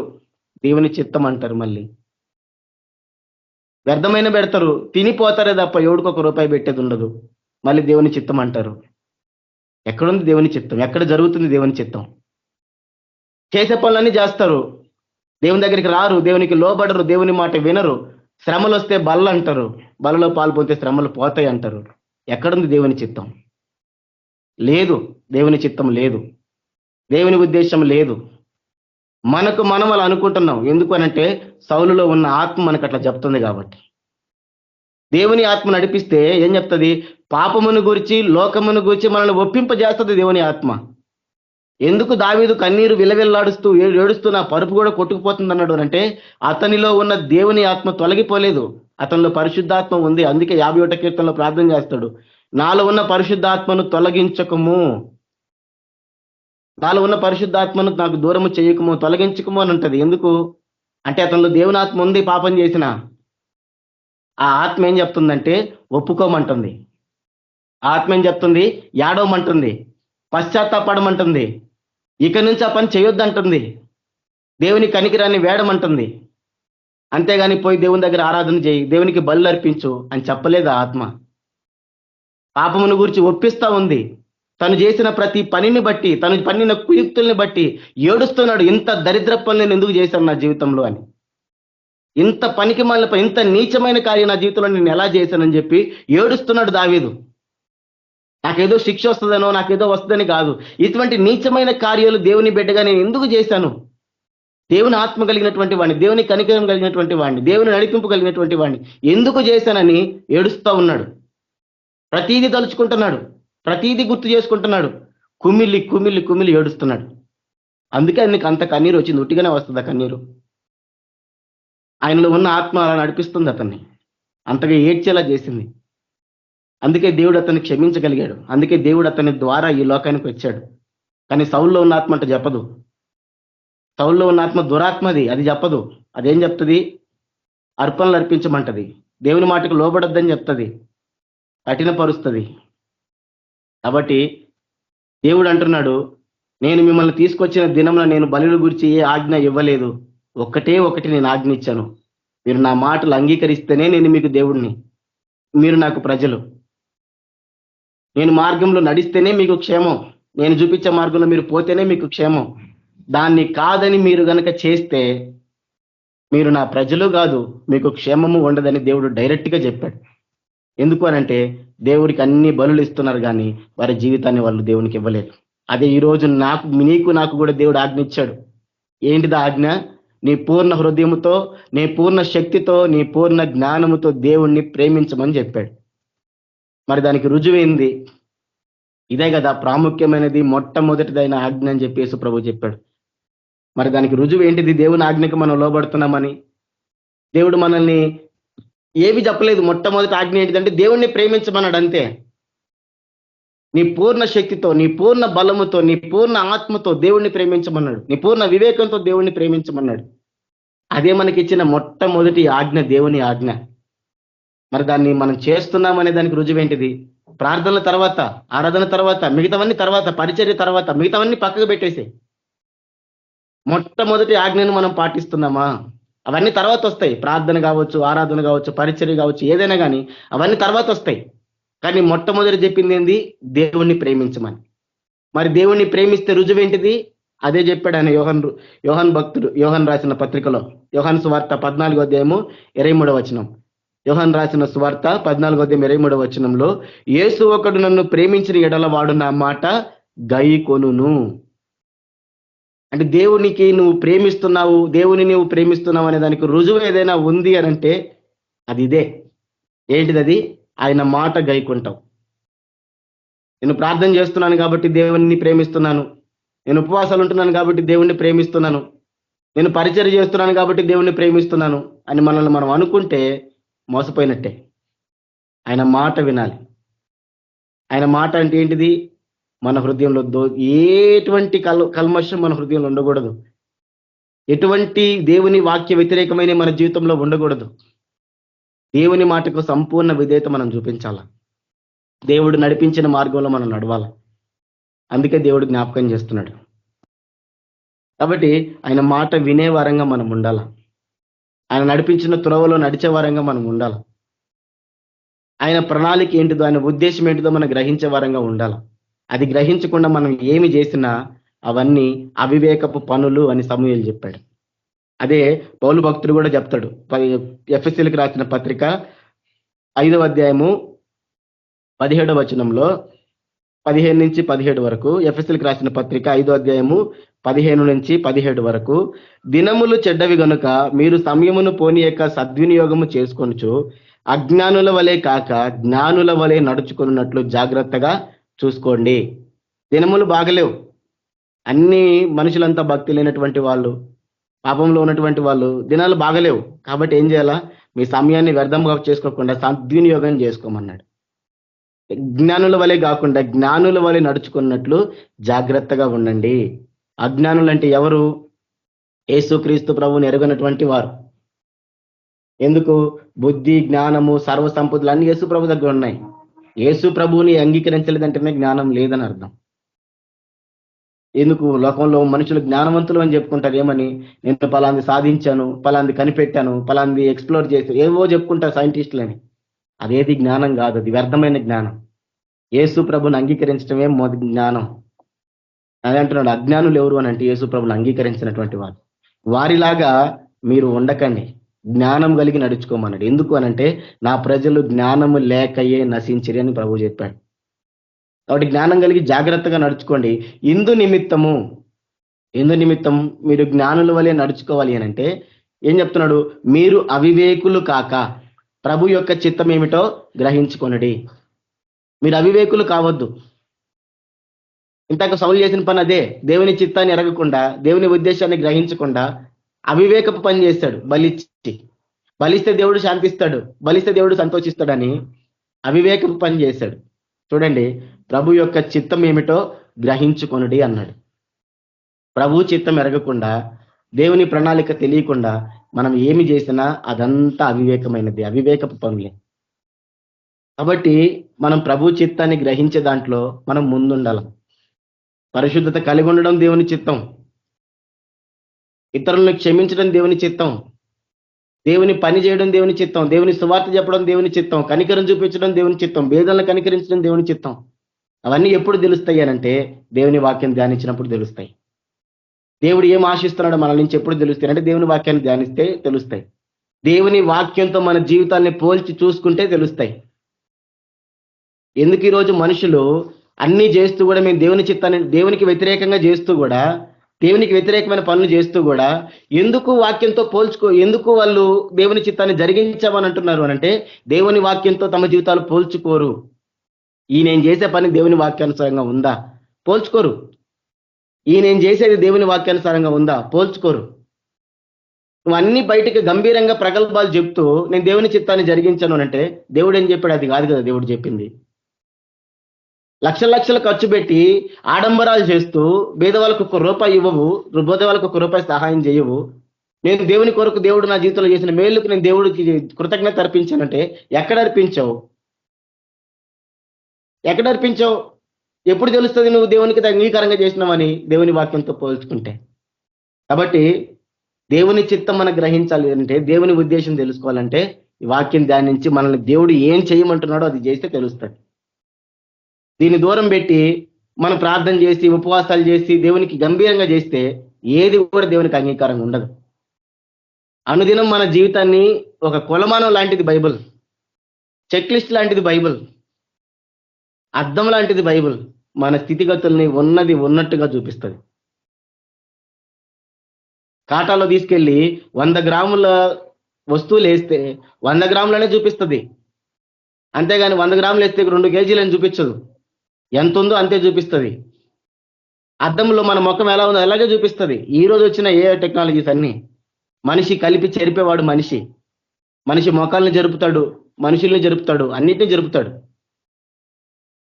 దేవుని చిత్తం అంటారు. మళ్ళీ వ్యర్థమైన పెడతారు, తినిపోతారే తప్ప ఎవడికి ₹1 పెట్టేది ఉండదు. మళ్ళీ దేవుని చిత్తం అంటారు. ఎక్కడుంది దేవుని చిత్తం? ఎక్కడ జరుగుతుంది దేవుని చిత్తం? చేసే పనులన్నీ చేస్తారు, దేవుని దగ్గరికి రారు, దేవునికి లోబడరు, దేవుని మాట వినరు. శ్రమలు వస్తే బల్ల అంటారు, బలలో పాల్పొంతే శ్రమలు పోతాయి అంటారు. ఎక్కడుంది దేవుని చిత్తం? లేదు, దేవుని చిత్తం లేదు, దేవుని ఉద్దేశం లేదు. మనకు మనం అలా అనుకుంటున్నాం. ఎందుకు అనంటే సౌలులో ఉన్న ఆత్మ మనకు అట్లా చెప్తుంది కాబట్టి. దేవుని ఆత్మ నడిపిస్తే ఏం చెప్తుంది? పాపమును గురించి, లోకమును గురించి మనల్ని ఒప్పింపజేస్తుంది దేవుని ఆత్మ. ఎందుకు దావీదు కన్నీరు విలవిల్లాడుస్తూ ఏడుస్తూ నా పరుపు కూడా కొట్టుకుపోతుంది అన్నాడు అంటే, అతనిలో ఉన్న దేవుని ఆత్మ తొలగిపోలేదు, అతనిలో పరిశుద్ధాత్మ ఉంది. అందుకే 51వ కీర్తనలో ప్రార్థన చేస్తాడు, నాలో ఉన్న పరిశుద్ధాత్మను తొలగించకము, నాలో ఉన్న పరిశుద్ధాత్మను నాకు దూరము చేయకము, తొలగించకము అని ఉంటుంది. ఎందుకు అంటే అతనిలో దేవుని ఆత్మ ఉంది. పాపం చేసిన ఆ ఆత్మ ఏం చెప్తుందంటే ఒప్పుకోమంటుంది. ఆత్మ ఏం చెప్తుంది? ఏడవమంటుంది, పశ్చాత్తాపడమంటుంది, ఇక నుంచి ఆ పని చేయొద్దంటుంది, దేవుని కనికిరాన్ని వేడమంటుంది. అంతేగాని పోయి దేవుని దగ్గర ఆరాధన చేయి, దేవునికి బలు అర్పించు అని చెప్పలేదు ఆత్మ. పాపమును గురించి ఒప్పిస్తా ఉంది. తను చేసిన ప్రతి పనిని బట్టి, తను పన్నిన కుయుక్తుల్ని బట్టి ఏడుస్తున్నాడు. ఇంత దరిద్ర పనులు నేను ఎందుకు చేశాను నా జీవితంలో అని, ఇంత పనికి మళ్ళీ ఇంత నీచమైన కార్యం నా జీవితంలో నేను ఎలా చేశానని చెప్పి ఏడుస్తున్నాడు దావీదు. నాకేదో శిక్ష వస్తుందనో, నాకేదో వస్తుందని కాదు, ఇటువంటి నీచమైన కార్యాలు దేవుని బిడ్డగా నేను ఎందుకు చేశాను? దేవుని ఆత్మ కలిగినటువంటి వాడిని, దేవుని కనికరం కలిగినటువంటి వాడిని, దేవుని నడిపింపు కలిగినటువంటి వాడిని ఎందుకు చేశానని ఏడుస్తూ ఉన్నాడు. ప్రతీది తలుచుకుంటున్నాడు, ప్రతీది గుర్తు చేసుకుంటున్నాడు, కుమిల్లి కుమిల్లి కుమిల్లి ఏడుస్తున్నాడు. అందుకే ఆయనకి అంత కన్నీరు వచ్చింది. ఉట్టిగానే వస్తుంది ఆ కన్నీరు. ఆయనలో ఉన్న ఆత్మ అలా నడిపిస్తుంది అతన్ని, అంతగా ఏడ్చేలా చేసింది. అందుకే దేవుడు అతన్ని క్షమించగలిగాడు. అందుకే దేవుడు అతని ద్వారా ఈ లోకానికి వచ్చాడు. కానీ సౌల్లో ఉన్న ఆత్మ అంటే చెప్పదు. సౌల్లో ఉన్న ఆత్మ దురాత్మది, అది చెప్పదు. అదేం చెప్తుంది? అర్పణలు అర్పించమంటది, దేవుని మాటకు లోబడొద్దని చెప్తుంది, కఠినపరుస్తుంది. కాబట్టి దేవుడు అంటున్నాడు, నేను మిమ్మల్ని తీసుకొచ్చిన దినంలో నేను బలుల గురించి ఏ ఆజ్ఞ ఇవ్వలేదు, ఒకటి నేను ఆజ్ఞ ఇచ్చాను. మీరు నా మాటలు అంగీకరిస్తేనే నేను మీకు దేవుడిని, మీరు నాకు ప్రజలు. నేను మార్గంలో నడిస్తేనే మీకు క్షేమం, నేను చూపించే మార్గంలో మీరు పోతేనే మీకు క్షేమం. దాన్ని కాదని మీరు గనక చేస్తే మీరు నా ప్రజలు కాదు, మీకు క్షేమము ఉండదని దేవుడు డైరెక్ట్ గా చెప్పాడు. ఎందుకు అనంటే దేవుడికి అన్ని బలులు ఇస్తున్నారు కానీ వారి జీవితాన్ని వాళ్ళు దేవునికి ఇవ్వలేదు. అదే ఈ రోజు నాకు కూడా దేవుడు ఆజ్ఞ ఇచ్చాడు. ఏంటిది ఆజ్ఞ? నీ పూర్ణ హృదయముతో, నీ పూర్ణ శక్తితో, నీ పూర్ణ జ్ఞానముతో దేవుణ్ణి ప్రేమించమని చెప్పాడు. మరి దానికి రుజువైంది ఇదే కదా, ప్రాముఖ్యమైనది, మొట్టమొదటిదైన ఆజ్ఞ అని చెప్పేసి ప్రభు చెప్పాడు. మరి దానికి రుజువు ఏంటిది? దేవుని ఆజ్ఞకు మనం లోబడుతున్నామని. దేవుడు మనల్ని ఏవి చెప్పలేదు. మొట్టమొదటి ఆజ్ఞ ఏంటిదంటే దేవుణ్ణి ప్రేమించమన్నాడు అంతే. నీ పూర్ణ శక్తితో, నీ పూర్ణ బలముతో, నీ పూర్ణ ఆత్మతో దేవుణ్ణి ప్రేమించమన్నాడు. నీ పూర్ణ వివేకంతో దేవుణ్ణి ప్రేమించమన్నాడు. అదే మనకి ఇచ్చిన మొట్టమొదటి ఆజ్ఞ, దేవుని ఆజ్ఞ. మరి దాన్ని మనం చేస్తున్నామనే దానికి రుజువేంటిది? ప్రార్థనల తర్వాత, ఆరాధన తర్వాత, మిగతావన్నీ తర్వాత, పరిచర్య తర్వాత, మిగతావన్నీ పక్కకు పెట్టేసి మొట్టమొదటి ఆజ్ఞను మనం పాటిస్తున్నామా? అవన్నీ తర్వాత వస్తాయి. ప్రార్థన కావచ్చు, ఆరాధన కావచ్చు, పరిచర్య కావచ్చు, ఏదైనా కానీ అవన్నీ తర్వాత వస్తాయి. కానీ మొట్టమొదటి చెప్పింది ఏంది? దేవుణ్ణి ప్రేమించమని. మరి దేవుణ్ణి ప్రేమిస్తే రుజువేంటిది? అదే చెప్పాడు ఆయన యోహాన్ భక్తుడు యోహాన్ రాసిన పత్రికలో, యోహాన్ సువార్త 14వ అధ్యాయము 23వ వచనం. యోహాన్ రాసిన సువార్త 14వ అధ్యాయం 23వ వచనంలో, యేసు ఒకడు నన్ను ప్రేమించిన ఎడల వాడు నా మాట గైకొనును. అంటే దేవునికి నువ్వు ప్రేమిస్తున్నావు, దేవుని నువ్వు ప్రేమిస్తున్నావు అనే దానికి రుజువు ఏదైనా ఉంది అని అంటే అది ఇదే. ఏంటిది అది? ఆయన మాట గైకుంటావు. నేను ప్రార్థన చేస్తున్నాను కాబట్టి దేవుణ్ణి ప్రేమిస్తున్నాను, నేను ఉపవాసాలు ఉంటున్నాను కాబట్టి దేవుణ్ణి ప్రేమిస్తున్నాను, నేను పరిచర్య చేస్తున్నాను కాబట్టి దేవుణ్ణి ప్రేమిస్తున్నాను అని మనల్ని మనం అనుకుంటే మోసపోయినట్టే. ఆయన మాట వినాలి. ఆయన మాట అంటే ఏంటిది? మన హృదయంలో ఎటువంటి కల్మషం మన హృదయంలో ఉండకూడదు. ఎటువంటి దేవుని వాక్య వ్యతిరేకమైన మన జీవితంలో ఉండకూడదు. దేవుని మాటకు సంపూర్ణ విధేయత మనం చూపించాల. దేవుడు నడిపించిన మార్గంలో మనం నడవాల. అందుకే దేవుడు జ్ఞాపకం చేస్తున్నాడు. కాబట్టి ఆయన మాట వినే వారంగా మనం ఉండాల. ఆయన నడిపించిన త్రోవలో నడిచే వారంగా మనం ఉండాల. ఆయన ప్రణాళిక ఏంటిదో, ఆయన ఉద్దేశం ఏంటిదో మనం గ్రహించే వారంగా ఉండాల. అది గ్రహించకుండా మనం ఏమి చేసినా అవన్నీ అవివేకపు పనులు అని సమూయేలు చెప్పాడు. అదే పౌలు భక్తుడు కూడా చెప్తాడు. ఎఫెసీయులకు రాసిన పత్రిక 5వ అధ్యాయము 17వ వచనంలో 15 నుంచి 17 వరకు, ఎఫెసీయులకు రాసిన పత్రిక 5వ అధ్యాయము 15 నుంచి 17 వరకు, దినములు చెడ్డవి గనుక మీరు సమయమును పోనీయక సద్వినియోగము చేసుకొనుచు అజ్ఞానుల వలె కాక జ్ఞానుల వలె నడుచుకున్నట్లు జాగ్రత్తగా చూసుకోండి. దినములు బాగలేవు. అన్ని మనుషులంతా భక్తి లేనటువంటి వాళ్ళు, పాపంలో ఉన్నటువంటి వాళ్ళు, దినాలు బాగలేవు. కాబట్టి ఏం చేయాలా? మీ సమయాన్ని వ్యర్థంగా చేసుకోకుండా సద్వినియోగం చేసుకోమన్నాడు. జ్ఞానుల వలె కాకుండా జ్ఞానుల వలె నడుచుకున్నట్లు జాగ్రత్తగా ఉండండి. అజ్ఞానులు అంటే ఎవరు? యేసుక్రీస్తు ప్రభువుని ఎరుగనటువంటి వారు. ఎందుకు? బుద్ధి, జ్ఞానము, సర్వ సంపదలు అన్ని యేసు ప్రభు దగ్గర ఉన్నాయి. యేసు ప్రభువుని అంగీకరించలేదంటేనే జ్ఞానం లేదని అర్థం. ఎందుకు? లోకంలో మనుషులు జ్ఞానవంతులు అని చెప్పుకుంటారు. ఏమని? నేను పలాంది సాధించాను, పలాంది కనిపెట్టాను, పలాంది ఎక్స్ప్లోర్ చేసి ఏవో చెప్పుకుంటారు సైంటిస్టులని. అదేది జ్ఞానం కాదు, అది వ్యర్థమైన జ్ఞానం. యేసు ప్రభుని అంగీకరించడమే మొదటి జ్ఞానం. అదే అంటున్నాడు, అజ్ఞానులు ఎవరు అని అంటే యేసు ప్రభుని అంగీకరించినటువంటి వారు. వారిలాగా మీరు ఉండకండి, జ్ఞానం కలిగి నడుచుకోమన్నాడు. ఎందుకు అనంటే నా ప్రజలు జ్ఞానము లేకయే నశించిరి అని ప్రభు చెప్పాడు. కాబట్టి జ్ఞానం కలిగి జాగ్రత్తగా నడుచుకోండి. ఇందు నిమిత్తము మీరు జ్ఞానుల వలె నడుచుకోవాలి అని అంటే ఏం చెప్తున్నాడు? మీరు అవివేకులు కాక ప్రభు యొక్క చిత్తం ఏమిటో గ్రహించుకొనుడి. మీరు అవివేకులు కావద్దు. ఇంతకు సౌలు చేసిన పని అదే. దేవుని చిత్తాన్ని ఎరగకుండా, దేవుని ఉద్దేశాన్ని గ్రహించకుండా అవివేకపు పని చేస్తాడు. బలిస్తే దేవుడు శాంతిస్తాడు, బలిస్తే దేవుడు సంతోషిస్తాడని అవివేకపు పని చేశాడు. చూడండి, ప్రభు యొక్క చిత్తం ఏమిటో గ్రహించుకొనుడి అన్నాడు. ప్రభు చిత్తం ఎరగకుండా, దేవుని ప్రణాళిక తెలియకుండా మనం ఏమి చేసినా అదంతా అవివేకమైనది, అవివేకపు పనులే. కాబట్టి మనం ప్రభు చిత్తాన్ని గ్రహించే దాంట్లో మనం ముందుండాలి. పరిశుద్ధత కలిగి ఉండడం దేవుని చిత్తం, ఇతరులను క్షమించడం దేవుని చిత్తం, దేవుని పని చేయడం దేవుని చిత్తం, దేవుని సువార్త చెప్పడం దేవుని చిత్తం, కనికరం చూపించడం దేవుని చిత్తం, భేదాలను కనికరించడం దేవుని చిత్తం. అవన్నీ ఎప్పుడు తెలుస్తాయి అనంటే దేవుని వాక్యం ధ్యానించినప్పుడు తెలుస్తాయి. దేవుడు ఏం ఆశిస్తున్నాడో మన నుంచి ఎప్పుడు తెలుస్తాయి అంటే దేవుని వాక్యాన్ని ధ్యానిస్తే తెలుస్తాయి. దేవుని వాక్యంతో మన జీవితాన్ని పోల్చి చూసుకుంటే తెలుస్తాయి. ఎందుకు ఈరోజు మనుషులు అన్ని చేస్తూ కూడా మేము దేవుని చిత్తాన్ని దేవునికి వ్యతిరేకంగా చేస్తూ కూడా దేవునికి వ్యతిరేకమైన పనులు చేస్తూ కూడా ఎందుకు వాక్యంతో ఎందుకు వాళ్ళు దేవుని చిత్తాన్ని జరిగించామని అంటున్నారు అనంటే దేవుని వాక్యంతో తమ జీవితాలు పోల్చుకోరు. ఈ నేను చేసే పని దేవుని వాక్యానుసారంగా ఉందా? పోల్చుకోరు. ఈ నేను చేసేది దేవుని వాక్యానుసారంగా ఉందా? పోల్చుకోరు. నువ్వు అన్ని బయటికి గంభీరంగా ప్రగల్భాలు చెప్తూ నేను దేవుని చిత్తాన్ని జరిగించాను అంటే దేవుడు ఏం చెప్పాడు? అది కాదు కదా దేవుడు చెప్పింది. లక్షల లక్షలు ఖర్చు పెట్టి ఆడంబరాలు చేస్తూ పేదవాళ్ళకు ₹1 ఇవ్వవు, పేదవాళ్ళకు ₹1 సహాయం చేయవు. నేను దేవుని కొరకు దేవుడు నా జీవితంలో చేసిన మేలుకు నేను దేవుడికి కృతజ్ఞత అర్పించానంటే ఎక్కడ అర్పించావు? ఎక్కడ అర్పించావు? ఎప్పుడు తెలుస్తుంది నువ్వు దేవునికి అంగీకారంగా చేసినావని? దేవుని వాక్యంతో పోల్చుకుంటే. కాబట్టి దేవుని చిత్తం మనం గ్రహించాలి అంటే, దేవుని ఉద్దేశం తెలుసుకోవాలంటే ఈ వాక్యం ధ్యానించి మనల్ని దేవుడు ఏం చేయమంటున్నాడో అది చేస్తే తెలుస్తుంది. దీన్ని దూరం పెట్టి మనం ప్రార్థన చేసి ఉపవాసాలు చేసి దేవునికి గంభీరంగా చేస్తే ఏది కూడా దేవునికి అంగీకారంగా ఉండదు. అనుదినం మన జీవితాన్ని ఒక కొలమానం లాంటిది బైబిల్, చెక్ లిస్ట్ లాంటిది బైబిల్, అద్దం లాంటిది బైబిల్. మన స్థితిగతుల్ని ఉన్నది ఉన్నట్టుగా చూపిస్తుంది. కాటాలో తీసుకెళ్ళి 100 గ్రాముల వస్తువులు వేస్తే 100 గ్రాములనే చూపిస్తుంది. అంతేగాని 100 గ్రాములు వేస్తే 2 కేజీలని చూపించదు. ఎంత ఉందో అంతే చూపిస్తుంది. అద్దంలో మన ముఖం ఎలా ఉందో అలాగే చూపిస్తుంది. ఈ రోజు వచ్చిన ఏ టెక్నాలజీస్ అన్ని మనిషి కలిపి చెరిపేవాడు. మనిషి ముఖాలను జరుపుతాడు, మనుషుల్ని జరుపుతాడు, అన్నిటిని జరుపుతాడు.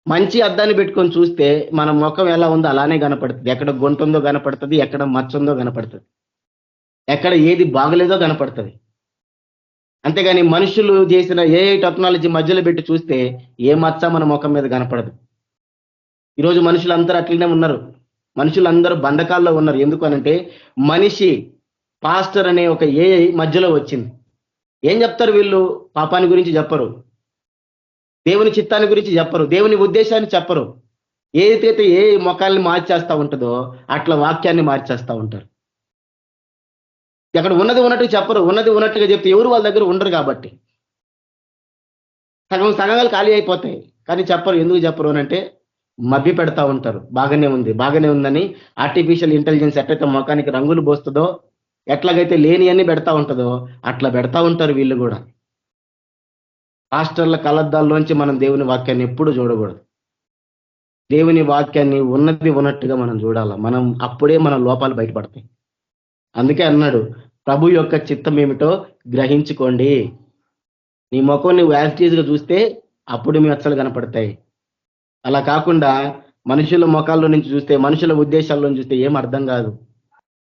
మంచి అద్దాన్ని పెట్టుకొని చూస్తే మన ముఖం ఎలా ఉందో అలానే కనపడుతుంది. ఎక్కడ గుంట ఉందో కనపడుతుంది, ఎక్కడ మచ్చ ఉందో కనపడుతుంది, ఎక్కడ ఏది బాగలేదో కనపడుతుంది. అంతేగాని మనుషులు చేసిన ఏ టెక్నాలజీ మధ్యలో పెట్టి చూస్తే ఏ మచ్చ మన ముఖం మీద కనపడదు. ఈరోజు మనుషులందరూ అట్లనే ఉన్నారు. మనుషులందరూ బంధకాల్లో ఉన్నారు. ఎందుకు అనంటే మనిషి పాస్టర్ అనే ఒక ఏఐ మధ్యలో వచ్చింది. ఏం చెప్తారు వీళ్ళు? పాపాన్ని గురించి చెప్పరు, దేవుని చిత్తాన్ని గురించి చెప్పరు, దేవుని ఉద్దేశాన్ని చెప్పరు. ఏదైతే ఏ మొఖాలని మార్చేస్తా ఉంటుందో అట్లా వాక్యాన్ని మార్చేస్తా ఉంటారు. అక్కడ ఉన్నది ఉన్నట్టుగా చెప్పరు. ఉన్నది ఉన్నట్టుగా చెప్తే ఎవరు వాళ్ళ దగ్గర ఉండరు. కాబట్టి సగంగా ఖాళీ అయిపోతాయి. కానీ చెప్పరు. ఎందుకు చెప్పరు అనంటే మభ్య పెడతా ఉంటారు. బాగానే ఉందని ఆర్టిఫిషియల్ ఇంటెలిజెన్స్ ఎట్లయితే ముఖానికి రంగులు పోస్తుందో, ఎట్లాగైతే లేని అన్ని పెడతా ఉంటుందో అట్లా పెడతా ఉంటారు వీళ్ళు కూడా. పాస్టర్ల కలద్దాల్లోంచి మనం దేవుని వాక్యాన్ని ఎప్పుడు చూడకూడదు. దేవుని వాక్యాన్ని ఉన్నది ఉన్నట్టుగా మనం చూడాలి. అప్పుడే మన లోపాలు బయటపడతాయి. అందుకే అన్నాడు, ప్రభు యొక్క చిత్తం ఏమిటో గ్రహించుకోండి. నీ ముఖం నువ్వు యాజిటీజ్గా చూస్తే అప్పుడు మీ అచ్చలు కనపడతాయి. అలా కాకుండా మనుషుల ముఖాల్లో నుంచి చూస్తే, మనుషుల ఉద్దేశాల్లో చూస్తే ఏం అర్థం కాదు.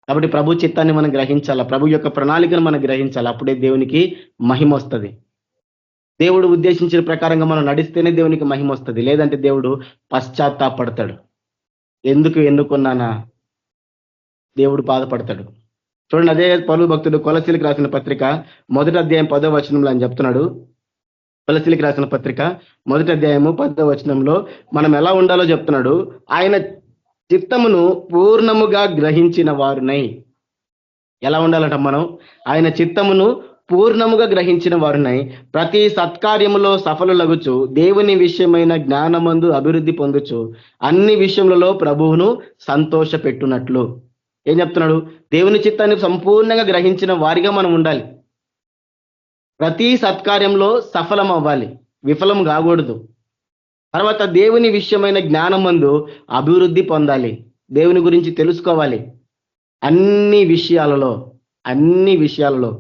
కాబట్టి ప్రభు చిత్తాన్ని మనం గ్రహించాలా, ప్రభు యొక్క ప్రణాళికను మనం గ్రహించాలి. అప్పుడే దేవునికి మహిమ వస్తుంది. దేవుడు ఉద్దేశించిన ప్రకారంగా మనం నడిస్తేనే దేవునికి మహిమ వస్తుంది. లేదంటే దేవుడు పశ్చాత్తాపడతాడు. ఎందుకు ఎన్నుకున్నానా దేవుడు బాధపడతాడు. చూడండి, అదే పౌలు భక్తుడు కొలసీలకు రాసిన పత్రిక 1వ అధ్యాయం 10వ వచనంలో అని చెప్తున్నాడు. కొలసీలకు రాసిన పత్రిక 1వ అధ్యాయము 10వ వచనంలో మనం ఎలా ఉండాలో చెప్తున్నాడు. ఆయన చిత్తమును పూర్ణముగా గ్రహించిన వారునై. ఎలా ఉండాలంట మనం? ఆయన చిత్తమును పూర్ణముగా గ్రహించిన వారునై ప్రతి సత్కార్యములో సఫలులగుచు దేవుని విషయమైన జ్ఞానమందు అభివృద్ధి పొందుచు అన్ని విషయములలో ప్రభువును సంతోష పెట్టునట్లు. ఏం చెప్తున్నాడు? దేవుని చిత్తాన్ని సంపూర్ణంగా గ్రహించిన వారిగా మనం ఉండాలి. ప్రతి సత్కార్యంలో సఫలం అవ్వాలి, విఫలం కాకూడదు. తర్వాత దేవుని విషయమైన జ్ఞానమందు అభివృద్ధి పొందాలి, దేవుని గురించి తెలుసుకోవాలి. అన్ని విషయాలలో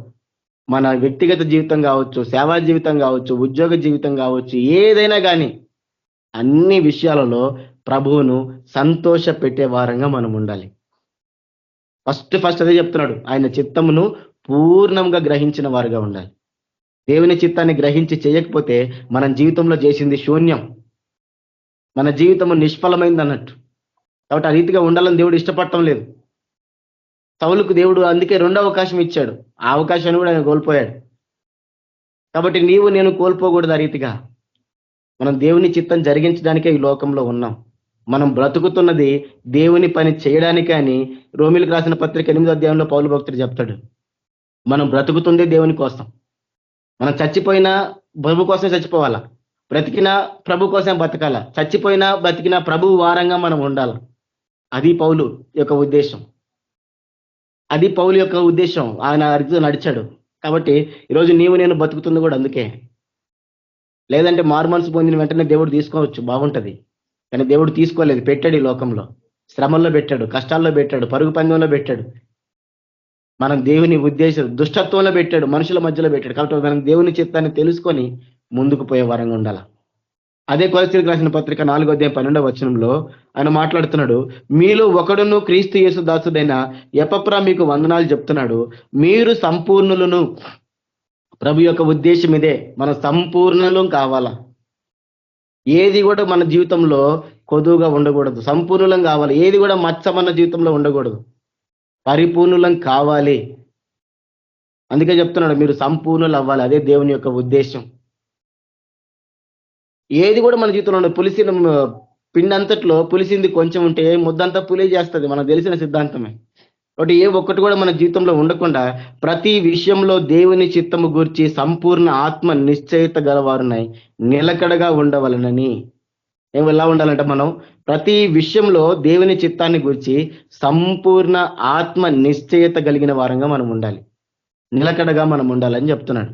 మన వ్యక్తిగత జీవితం కావచ్చు, సేవా జీవితం కావచ్చు, ఉద్యోగ జీవితం కావచ్చు, ఏదైనా కానీ అన్ని విషయాలలో ప్రభువును సంతోష పెట్టే వారంగా మనం ఉండాలి. ఫస్ట్ అదే చెప్తున్నాడు. ఆయన చిత్తమును పూర్ణంగా గ్రహించిన వారుగా ఉండాలి. దేవుని చిత్తాన్ని గ్రహించి చేయకపోతే మన జీవితంలో చేసింది శూన్యం, మన జీవితము నిష్ఫలమైంది అన్నట్టు. కాబట్టి ఆ రీతిగా ఉండాలని దేవుడు ఇష్టపడటం లేదు. సౌలుకు దేవుడు అందుకే 2వ అవకాశం ఇచ్చాడు. ఆ అవకాశాన్ని కూడా ఆయన కోల్పోయాడు. కాబట్టి నీవు నేను కోల్పోకూడదు. ఆ రీతిగా మనం దేవుని చిత్తం జరిగించడానికే ఈ లోకంలో ఉన్నాం. మనం బ్రతుకుతున్నది దేవుని పని చేయడానికి అని రోమిలకు రాసిన పత్రిక 8వ అధ్యాయంలో పౌలు భక్తుడు చెప్తాడు. మనం బ్రతుకుతుందే దేవుని కోసం. మనం చచ్చిపోయినా ప్రభు కోసం చచ్చిపోవాలా, బ్రతికినా ప్రభు కోసం బతకాల, చచ్చిపోయినా బ్రతికినా ప్రభు వారంగా మనం ఉండాలి. అది పౌలు యొక్క ఉద్దేశం. అది పౌలు యొక్క ఉద్దేశం. ఆయన అర్థం నడిచాడు. కాబట్టి ఈరోజు నీవు నేను బతుకుతుంది కూడా అందుకే. లేదంటే మారు మనసు పొందిన వెంటనే దేవుడు తీసుకోవచ్చు, బాగుంటది. కానీ దేవుడు తీసుకోలేదు. పెట్టాడు ఈ లోకంలో, శ్రమల్లో పెట్టాడు, కష్టాల్లో పెట్టాడు, పరుగు పందెంలో పెట్టాడు, మనం దేవుని ఉద్దేశం దుష్టత్వంలో పెట్టాడు, మనుషుల మధ్యలో పెట్టాడు. కాబట్టి మనం దేవుని చిత్తాన్ని తెలుసుకొని ముందుకు పోయే వారంగా ఉండాలి. అదే కొలస్సీలకు రాసిన పత్రిక 4వ అధ్యాయం 12వ వచనంలో ఆయన మాట్లాడుతున్నాడు, మీలో ఒకడును క్రీస్తు యేసు దాసుడైన ఎపఫ్రా మీకు వందనాలు చెప్తున్నాడు, మీరు సంపూర్ణులను. ప్రభు యొక్క ఉద్దేశం ఇదే, మనం సంపూర్ణులం కావాలా. ఏది కూడా మన జీవితంలో కొదువుగా ఉండకూడదు, సంపూర్ణులం కావాలి. ఏది కూడా మచ్చ మన జీవితంలో ఉండకూడదు, పరిపూర్ణులం కావాలి. అందుకే చెప్తున్నాడు మీరు సంపూర్ణులు అవ్వాలి. అదే దేవుని యొక్క ఉద్దేశం. ఏది కూడా మన జీవితంలో ఉండదు. పులిసిన పిండి అంతట్లో పులిసింది కొంచెం ఉంటే ముద్దంతా పులి చేస్తుంది, మనకు తెలిసిన సిద్ధాంతమే. కాబట్టి ఏ ఒక్కటి కూడా మన జీవితంలో ఉండకుండా ప్రతి విషయంలో దేవుని చిత్తము గూర్చి సంపూర్ణ ఆత్మ నిశ్చయిత గలవారున్నాయి నిలకడగా ఉండవలనని. ఎలా ఉండాలంటే మనం ప్రతి విషయంలో దేవుని చిత్తాన్ని గురించి సంపూర్ణ ఆత్మ నిశ్చయత కలిగిన వారంగా మనం ఉండాలి, నిలకడగా మనం ఉండాలని చెప్తున్నాడు.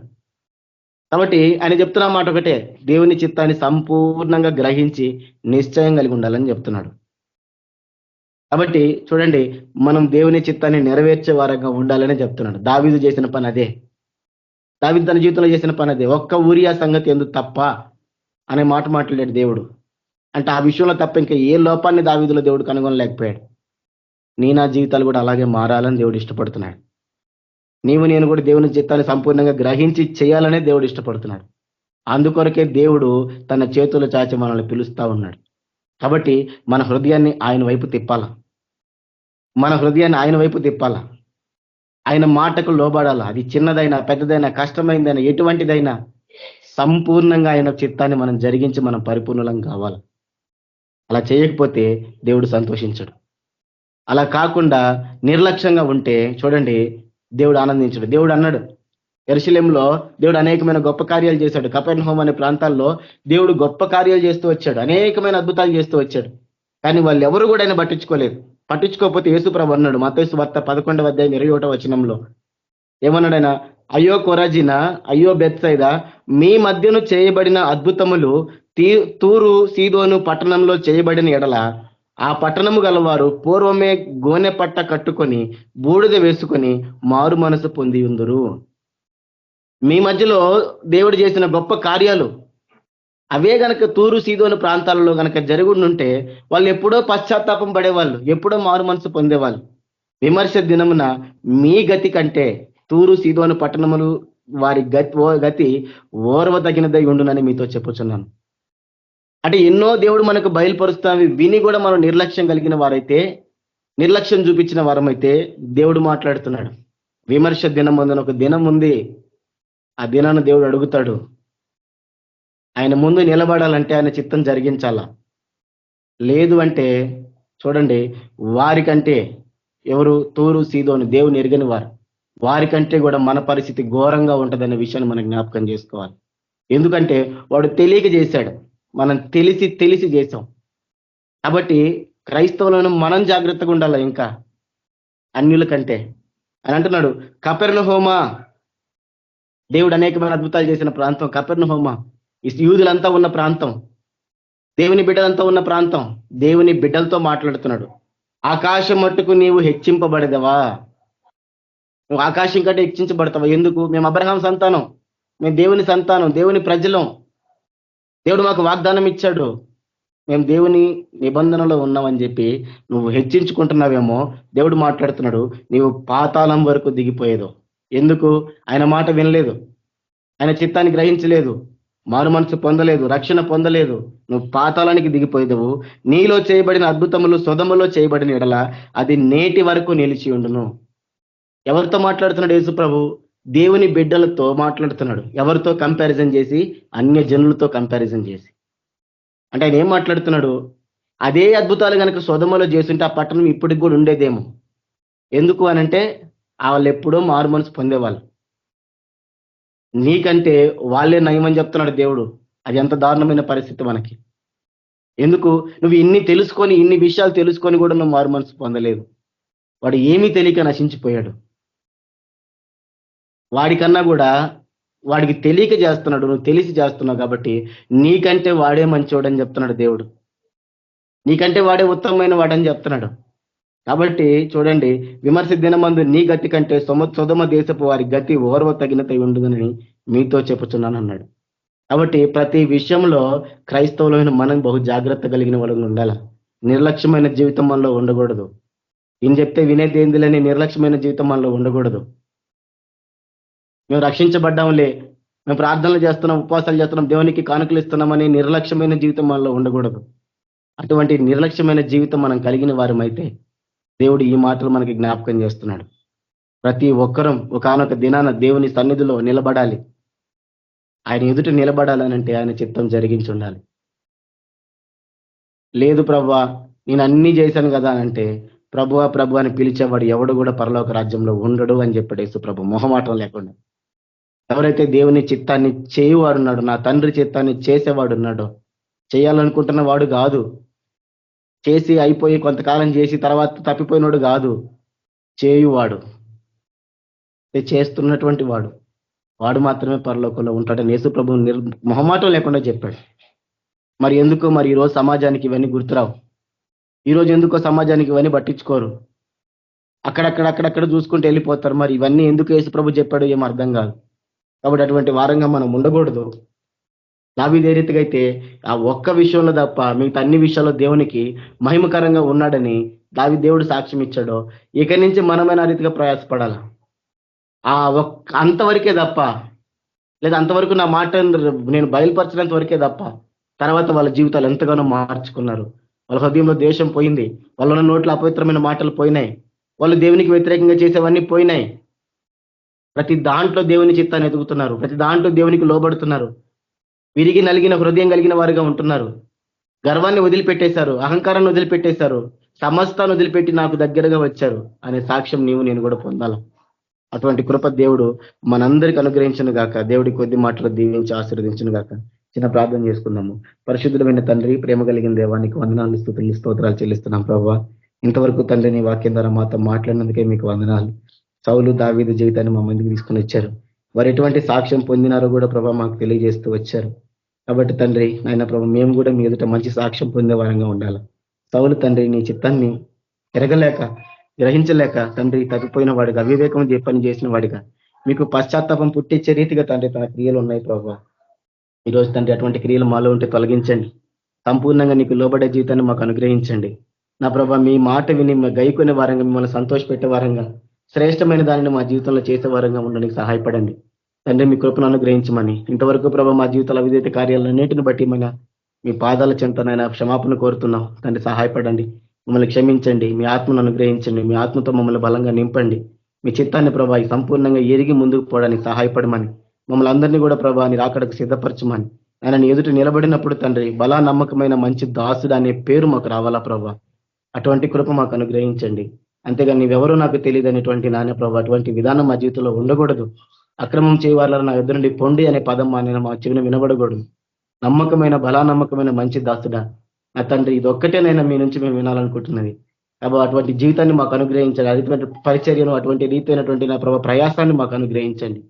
కాబట్టి ఆయన చెప్తున్న మాట ఒకటే, దేవుని చిత్తాన్ని సంపూర్ణంగా గ్రహించి నిశ్చయం కలిగి ఉండాలని చెప్తున్నాడు. కాబట్టి చూడండి, మనం దేవుని చిత్తాన్ని నెరవేర్చే వారంగా ఉండాలని చెప్తున్నాడు. దావీదు చేసిన పని అదే, దావీదు తన జీవితంలో చేసిన పని అదే. ఒక్క ఊరియా సంగతి ఎందుకు తప్ప అనే మాట మాట్లాడాడు దేవుడు. అంటే ఆ విషయంలో తప్ప ఇంకా ఏ లోపాన్ని దావీదులో దేవుడు కనుగొనలేకపోయాడు. నా జీవితాలు కూడా అలాగే మారాలని దేవుడు ఇష్టపడుతున్నాడు. నీవు నేను కూడా దేవుని చిత్తాన్ని సంపూర్ణంగా గ్రహించి చేయాలనే దేవుడు ఇష్టపడుతున్నాడు. అందుకొరకే దేవుడు తన చేతులు చాచి మనల్ని పిలుస్తా ఉన్నాడు. కాబట్టి మన హృదయాన్ని ఆయన వైపు తిప్పాలా, మన హృదయాన్ని ఆయన వైపు తిప్పాలా, ఆయన మాటకు లోబడాలా. అది చిన్నదైనా పెద్దదైనా కష్టమైందైనా ఎటువంటిదైనా సంపూర్ణంగా ఆయన చిత్తాన్ని మనం జరిగించి మనం పరిపూర్ణం కావాలి. అలా చేయకపోతే దేవుడు సంతోషించడు. అలా కాకుండా నిర్లక్ష్యంగా ఉంటే చూడండి దేవుడు ఆనందించడు. దేవుడు అన్నాడు, యెరూషలేములో దేవుడు అనేకమైన గొప్ప కార్యాలు చేశాడు. కపెర్నహూము అనే ప్రాంతాల్లో దేవుడు గొప్ప కార్యాలు చేస్తూ వచ్చాడు, అనేకమైన అద్భుతాలు చేస్తూ వచ్చాడు. కానీ వాళ్ళు ఎవరు కూడా ఆయన పట్టించుకోలేదు. పట్టించుకోకపోతే యేసుప్రభు అన్నాడు మత్తయి సువార్త 11వ అధ్యాయం 21వ వచనంలో, ఏమన్నాడు ఆయన, అయ్యో కొరాజినా, అయ్యో బెత్సైదా, మీ మధ్యను చేయబడిన అద్భుతములు తూరు సీదోను పట్టణంలో చేయబడిన ఎడల ఆ పట్టణము గలవారు పూర్వమే గోనె పట్ట కట్టుకొని బూడిద వేసుకొని మారు మనసు పొంది ఉందురు. మీ మధ్యలో దేవుడు చేసిన గొప్ప కార్యాలు అవే గనక తూరు సీదోను ప్రాంతాలలో గనక జరుగుండుంటే వాళ్ళు ఎప్పుడో పశ్చాత్తాపం పడేవాళ్ళు, ఎప్పుడో మారు మనసు పొందేవాళ్ళు. విమర్శ దినమున మీ గతి కంటే తూరు సీదోను పట్టణములు వారి గతి ఓర్వదగినదై ఉండునని మీతో చెప్పుచున్నాను. అంటే ఎన్నో దేవుడు మనకు బయలుపరుస్తావి విని కూడా మనం నిర్లక్ష్యం కలిగిన వారైతే, నిర్లక్ష్యం చూపించిన వారమైతే దేవుడు మాట్లాడుతున్నాడు. విమర్శ దినం ఉందని ఒక దినం ఉంది. ఆ దినాన్ని దేవుడు అడుగుతాడు. ఆయన ముందు నిలబడాలంటే ఆయన చిత్తం జరిగించాలా. లేదు అంటే చూడండి, వారికంటే ఎవరు తూరు సీదోను దేవుని ఎరిగని వారు, వారికంటే కూడా మన పరిస్థితి ఘోరంగా ఉంటుందనే విషయాన్ని మనం జ్ఞాపకం చేసుకోవాలి. ఎందుకంటే వాడు తెలియక చేశాడు, మనం తెలిసి చేసాం. కాబట్టి క్రైస్తవులను మనం జాగ్రత్తగా ఉండాలి ఇంకా అన్యుల కంటే. అని అంటున్నాడు, కపెర్నహూమా, దేవుడు అనేకమైన అద్భుతాలు చేసిన ప్రాంతం కపెర్నహూమా, యూదులంతా ఉన్న ప్రాంతం, దేవుని బిడ్డలంతా ఉన్న ప్రాంతం. దేవుని బిడ్డలతో మాట్లాడుతున్నాడు. ఆకాశం మట్టుకు నీవు హెచ్చింపబడదవా? నువ్వు ఆకాశం కంటే హెచ్చించబడతావా? ఎందుకు? మేము అబ్రహాం సంతానం, మేము దేవుని సంతానం, దేవుని ప్రజలం. దేవుడు మాకు వాగ్దానం ఇచ్చాడు, మేము దేవుని నిబంధనలో ఉన్నామని చెప్పి నువ్వు హెచ్చించుకుంటున్నావేమో. దేవుడు మాట్లాడుతున్నాడు, నీవు పాతాళం వరకు దిగిపోయేదు. ఎందుకు? ఆయన మాట వినలేదు, ఆయన చిత్తాన్ని గ్రహించలేదు, మారు మనసు పొందలేదు, రక్షణ పొందలేదు. నువ్వు పాతాళానికి దిగిపోయేదవు. నీలో చేయబడిన అద్భుతములు సొదములో చేయబడిన ఎడల అది నేటి వరకు నిలిచి ఉండును. ఎవరితో మాట్లాడుతున్నాడు యేసు ప్రభు? దేవుని బిడ్డలతో మాట్లాడుతున్నాడు. ఎవరితో కంపారిజన్ చేసి? అన్య జనులతో కంపారిజన్ చేసి. అంటే ఆయన ఏం మాట్లాడుతున్నాడు? అదే అద్భుతాలు కనుక సొదమలో చేస్తుంటే ఆ పట్టణం ఇప్పటికి కూడా ఉండేదేమో. ఎందుకు అనంటే వాళ్ళు ఎప్పుడో మారు మనసు పొందేవాళ్ళు. నీకంటే వాళ్ళే నయమని చెప్తున్నాడు దేవుడు. అది ఎంత దారుణమైన పరిస్థితి మనకి. ఎందుకు? నువ్వు ఇన్ని తెలుసుకొని, ఇన్ని విషయాలు తెలుసుకొని కూడా నువ్వు మారు మనసు పొందలేదు. వాడు ఏమీ తెలియక నశించిపోయాడు. వాడికన్నా కూడా వాడికి తెలియక చేస్తున్నాడు, నువ్వు తెలిసి చేస్తున్నావు కాబట్టి నీకంటే వాడే మంచోడని చెప్తున్నాడు దేవుడు. నీకంటే వాడే ఉత్తమమైన వాడని చెప్తున్నాడు. కాబట్టి చూడండి, విమర్శ దినమందు నీ గతి కంటే సొదమ దేశపు వారి గతి ఓర్వ తగినతై ఉండునని మీతో చెప్పుచున్నాను అన్నాడు. కాబట్టి ప్రతి విషయంలో క్రైస్తవులైన మనం బహు జాగ్రత్త కలిగిన వాళ్ళని ఉండాలి. నిర్లక్ష్యమైన జీవితం మనలో ఉండకూడదు. ఏం చెప్తే వినేది ఏందిలేని నిర్లక్ష్యమైన జీవితం మనలో ఉండకూడదు. మేము రక్షించబడ్డాంలే, మేము ప్రార్థనలు చేస్తున్నాం, ఉపవాసాలు చేస్తున్నాం, దేవునికి కానుకలు ఇస్తున్నామని నిర్లక్ష్యమైన జీవితం మనలో ఉండకూడదు. అటువంటి నిర్లక్ష్యమైన జీవితం మనం కలిగిన వారమైతే దేవుడు ఈ మాటలు మనకి జ్ఞాపకం చేస్తున్నాడు. ప్రతి ఒక్కరం ఒకానొక దినాన దేవుని సన్నిధిలో నిలబడాలి. ఆయన ఎదుట నిలబడాలనంటే ఆయన చిత్తం జరిగించి ఉండాలి. లేదు ప్రభువా నేను అన్నీ చేశాను కదా అంటే ప్రభువా ప్రభు అని పిలిచేవాడు ఎవడు కూడా పరలోక రాజ్యంలో ఉండడు అని చెప్పాడు యేసు ప్రభు, మొహమాటం లేకుండా. ఎవరైతే దేవుని చిత్తాన్ని చేయువాడున్నాడో, నా తండ్రి చిత్తాన్ని చేసేవాడున్నాడో, చేయాలనుకుంటున్న వాడు కాదు, చేసి అయిపోయి కొంతకాలం చేసి తర్వాత తప్పిపోయినోడు కాదు, చేయువాడు, చేస్తున్నటువంటి వాడు మాత్రమే పరలోకంలో ఉంటాడని యేసు ప్రభు మొహమాటం లేకుండా చెప్పాడు. మరి ఎందుకు మరి ఈరోజు సమాజానికి ఇవన్నీ గుర్తురావు? ఈరోజు ఎందుకో సమాజానికి ఇవన్నీ పట్టించుకోరు, అక్కడక్కడ చూసుకుంటూ వెళ్ళిపోతారు. మరి ఇవన్నీ ఎందుకు యేసు ప్రభు చెప్పాడు ఏం అర్థం కాదు. కాబట్టి అటువంటి వారంగా మనం ఉండకూడదు. దావీదు ఏ రీతిగా అయితే ఆ ఒక్క విషయంలో తప్ప మిగతా అన్ని విషయాల్లో దేవునికి మహిమకరంగా ఉన్నాడని దేవుడు సాక్ష్యం ఇచ్చాడో, ఇక నుంచి మనమైన రీతిగా ప్రయాసపడాలి. ఆ అంతవరకే తప్ప, లేదా అంతవరకు నా మాట నేను బయలుపరచినంత వరకే తప్ప తర్వాత వాళ్ళ జీవితాలు ఎంతగానో మార్చుకున్నారు. వాళ్ళ హృదయంలో ద్వేషం పోయింది, వాళ్ళ నోట్ల అపవిత్రమైన మాటలు పోయినాయి, వాళ్ళు దేవునికి వ్యతిరేకంగా చేసేవన్నీ పోయినాయి. ప్రతి దాంట్లో దేవుని చిత్తాన్ని ఎదుగుతున్నారు, ప్రతి దాంట్లో దేవునికి లోబడుతున్నారు, విరిగి నలిగిన హృదయం కలిగిన వారుగా ఉంటున్నారు. గర్వాన్ని వదిలిపెట్టేశారు, అహంకారాన్ని వదిలిపెట్టేశారు, సమస్తాన్ని వదిలిపెట్టి నాకు దగ్గరగా వచ్చారు అనే సాక్ష్యం నీవు నేను కూడా పొందాల. అటువంటి కృప దేవుడు మనందరికి అనుగ్రహించను గాక. దేవుడి కొద్ది మాటలు దీవించి ఆశీర్వదించను గాక. చిన్న ప్రార్థన చేసుకుందాము. పరిశుద్ధమైన తండ్రి, ప్రేమ కలిగిన దేవానికి వందనాలు, స్తుతులు, స్తోత్రాలు చెల్లిస్తున్నాం ప్రభువా. ఇంతవరకు తండ్రి నీ వాక్యం ద్వారా మాతో మాట్లాడినందుకే మీకు వందనాలు. సౌలు దావీదు జీవితాన్ని మా ముందుకు తీసుకుని వచ్చారు. వారు ఎటువంటి సాక్ష్యం పొందినారో కూడా ప్రభా మాకు తెలియజేస్తూ వచ్చారు. కాబట్టి తండ్రి నాయన ప్రభు మేము కూడా మీ ఎదుట మంచి సాక్ష్యం పొందే వారంగా ఉండాలి. సౌలు తండ్రి నీ చిత్తాన్ని ఎరగలేక, గ్రహించలేక తండ్రి తప్పిపోయిన వాడిగా, అవివేకం పని చేసిన వాడిగా, మీకు పశ్చాత్తాపం పుట్టించే రీతిగా తండ్రి తన క్రియలు ఉన్నాయి ప్రభు. ఈరోజు తండ్రి అటువంటి క్రియలు మాలో ఉంటే తొలగించండి. సంపూర్ణంగా నీకు లోబడే జీవితాన్ని మాకు అనుగ్రహించండి. నా ప్రభా మీ మాట విని గైకొనే వారంగా, మిమ్మల్ని సంతోషపెట్టే వారంగా, శ్రేష్టమైన దానిని మా జీవితంలో చేసే వారంగా ఉండడానికి సహాయపడండి తండ్రి. మీ కృపను అనుగ్రహించమని ఇంతవరకు ప్రభా మా జీవితాల అవిధేత కార్యాలన్నింటిని బట్టి మీ పాదాల చెంతనైనా క్షమాపణ కోరుతున్నాం తండ్రి. సహాయపడండి, మమ్మల్ని క్షమించండి, మీ ఆత్మను అనుగ్రహించండి, మీ ఆత్మతో మమ్మల్ని బలంగా నింపండి. మీ చిత్తాన్ని ప్రభా సంపూర్ణంగా ఎరిగి ముందుకు పోవడానికి సహాయపడమని, మమ్మల్ని అందరినీ కూడా ప్రభా నీ రాకడకు సిద్ధపరచమని, ఆయన నీ ఎదుట నిలబడినప్పుడు తండ్రి బలా నమ్మకమైన మంచి దాసుడు అనే పేరు మాకు రావాలా ప్రభా. అటువంటి కృప మాకు అనుగ్రహించండి. అంతేగాని నీవెవరో నాకు తెలియదు అనేటువంటి నాన్న ప్రభా అటువంటి విధానం మా జీవితంలో ఉండకూడదు. అక్రమం చేయవాళ్ళ నా ఎదురు నుండి పొండి అనే పదం మా చెవిన వినబడకూడదు. నమ్మకమైన బలా నమ్మకమైన మంచి దాసుడా నా తండ్రి, ఇది ఒక్కటేనైనా మీ నుంచి మేము వినాలనుకుంటున్నది కాబట్టి అటువంటి జీవితాన్ని మాకు అనుగ్రహించండి. అటువంటి పరిచర్యను, అటువంటి రీతి అయినటువంటి నా ప్రభావ ప్రయాసాన్ని మాకు అనుగ్రహించండి.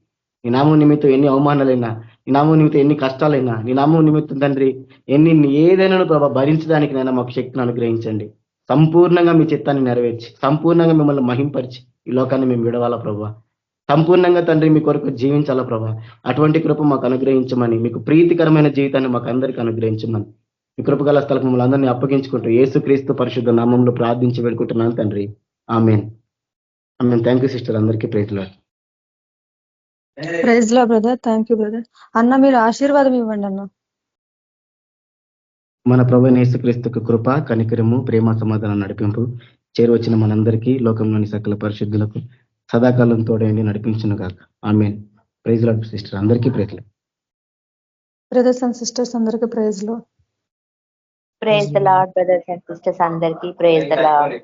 నీ నామం నిమిత్తం ఎన్ని అవమానాలైనా, నీ నామం నిమిత్తం ఎన్ని కష్టాలైనా, నీ నామం నిమిత్తం తండ్రి ఏదైనా ప్రభావ భరించడానికి నైనా మాకు శక్తిని అనుగ్రహించండి. సంపూర్ణంగా మీ చిత్తాన్ని నెరవేర్చి, సంపూర్ణంగా మిమ్మల్ని మహింపరిచి ఈ లోకాన్ని మేము విడవాలా ప్రభావ. సంపూర్ణంగా తండ్రి మీ కొరకు జీవించాలా ప్రభా. అటువంటి కృప మాకు అనుగ్రహించమని, మీకు ప్రీతికరమైన జీవితాన్ని మాకు అందరికీ అనుగ్రహించమని మీ కృపగల స్థలకు మమ్మల్ని అందరినీ అప్పగించుకుంటూ యేసుక్రీస్తు పరిశుద్ధ నామంలో ప్రార్థించి వేడుకుంటున్నాను తండ్రి. Amen. Amen. Thank you sister. అందరికీ praise Lord. Praise Lord brother. Thank you brother. అన్న మీరు ఆశీర్వాదం ఇవ్వండి అన్న. మన ప్రభువైన యేసుక్రీస్తుకు కృప, కనికరము, ప్రేమ, సమాధానం, నడిపింపు చేరువచ్చిన మనందరికీ, లోకంలోని సకల పరిశుద్ధులకు సదాకాలం తోడేండి నడిపించును గాక. ఆమేన్. Praise Lord sister. అందరికీ praise Lord. Brothers and sisters అందరికీ praise Lord. Praise the Lord brothers and sisters అందరికి ప్రేజ్ ద లార్డ్.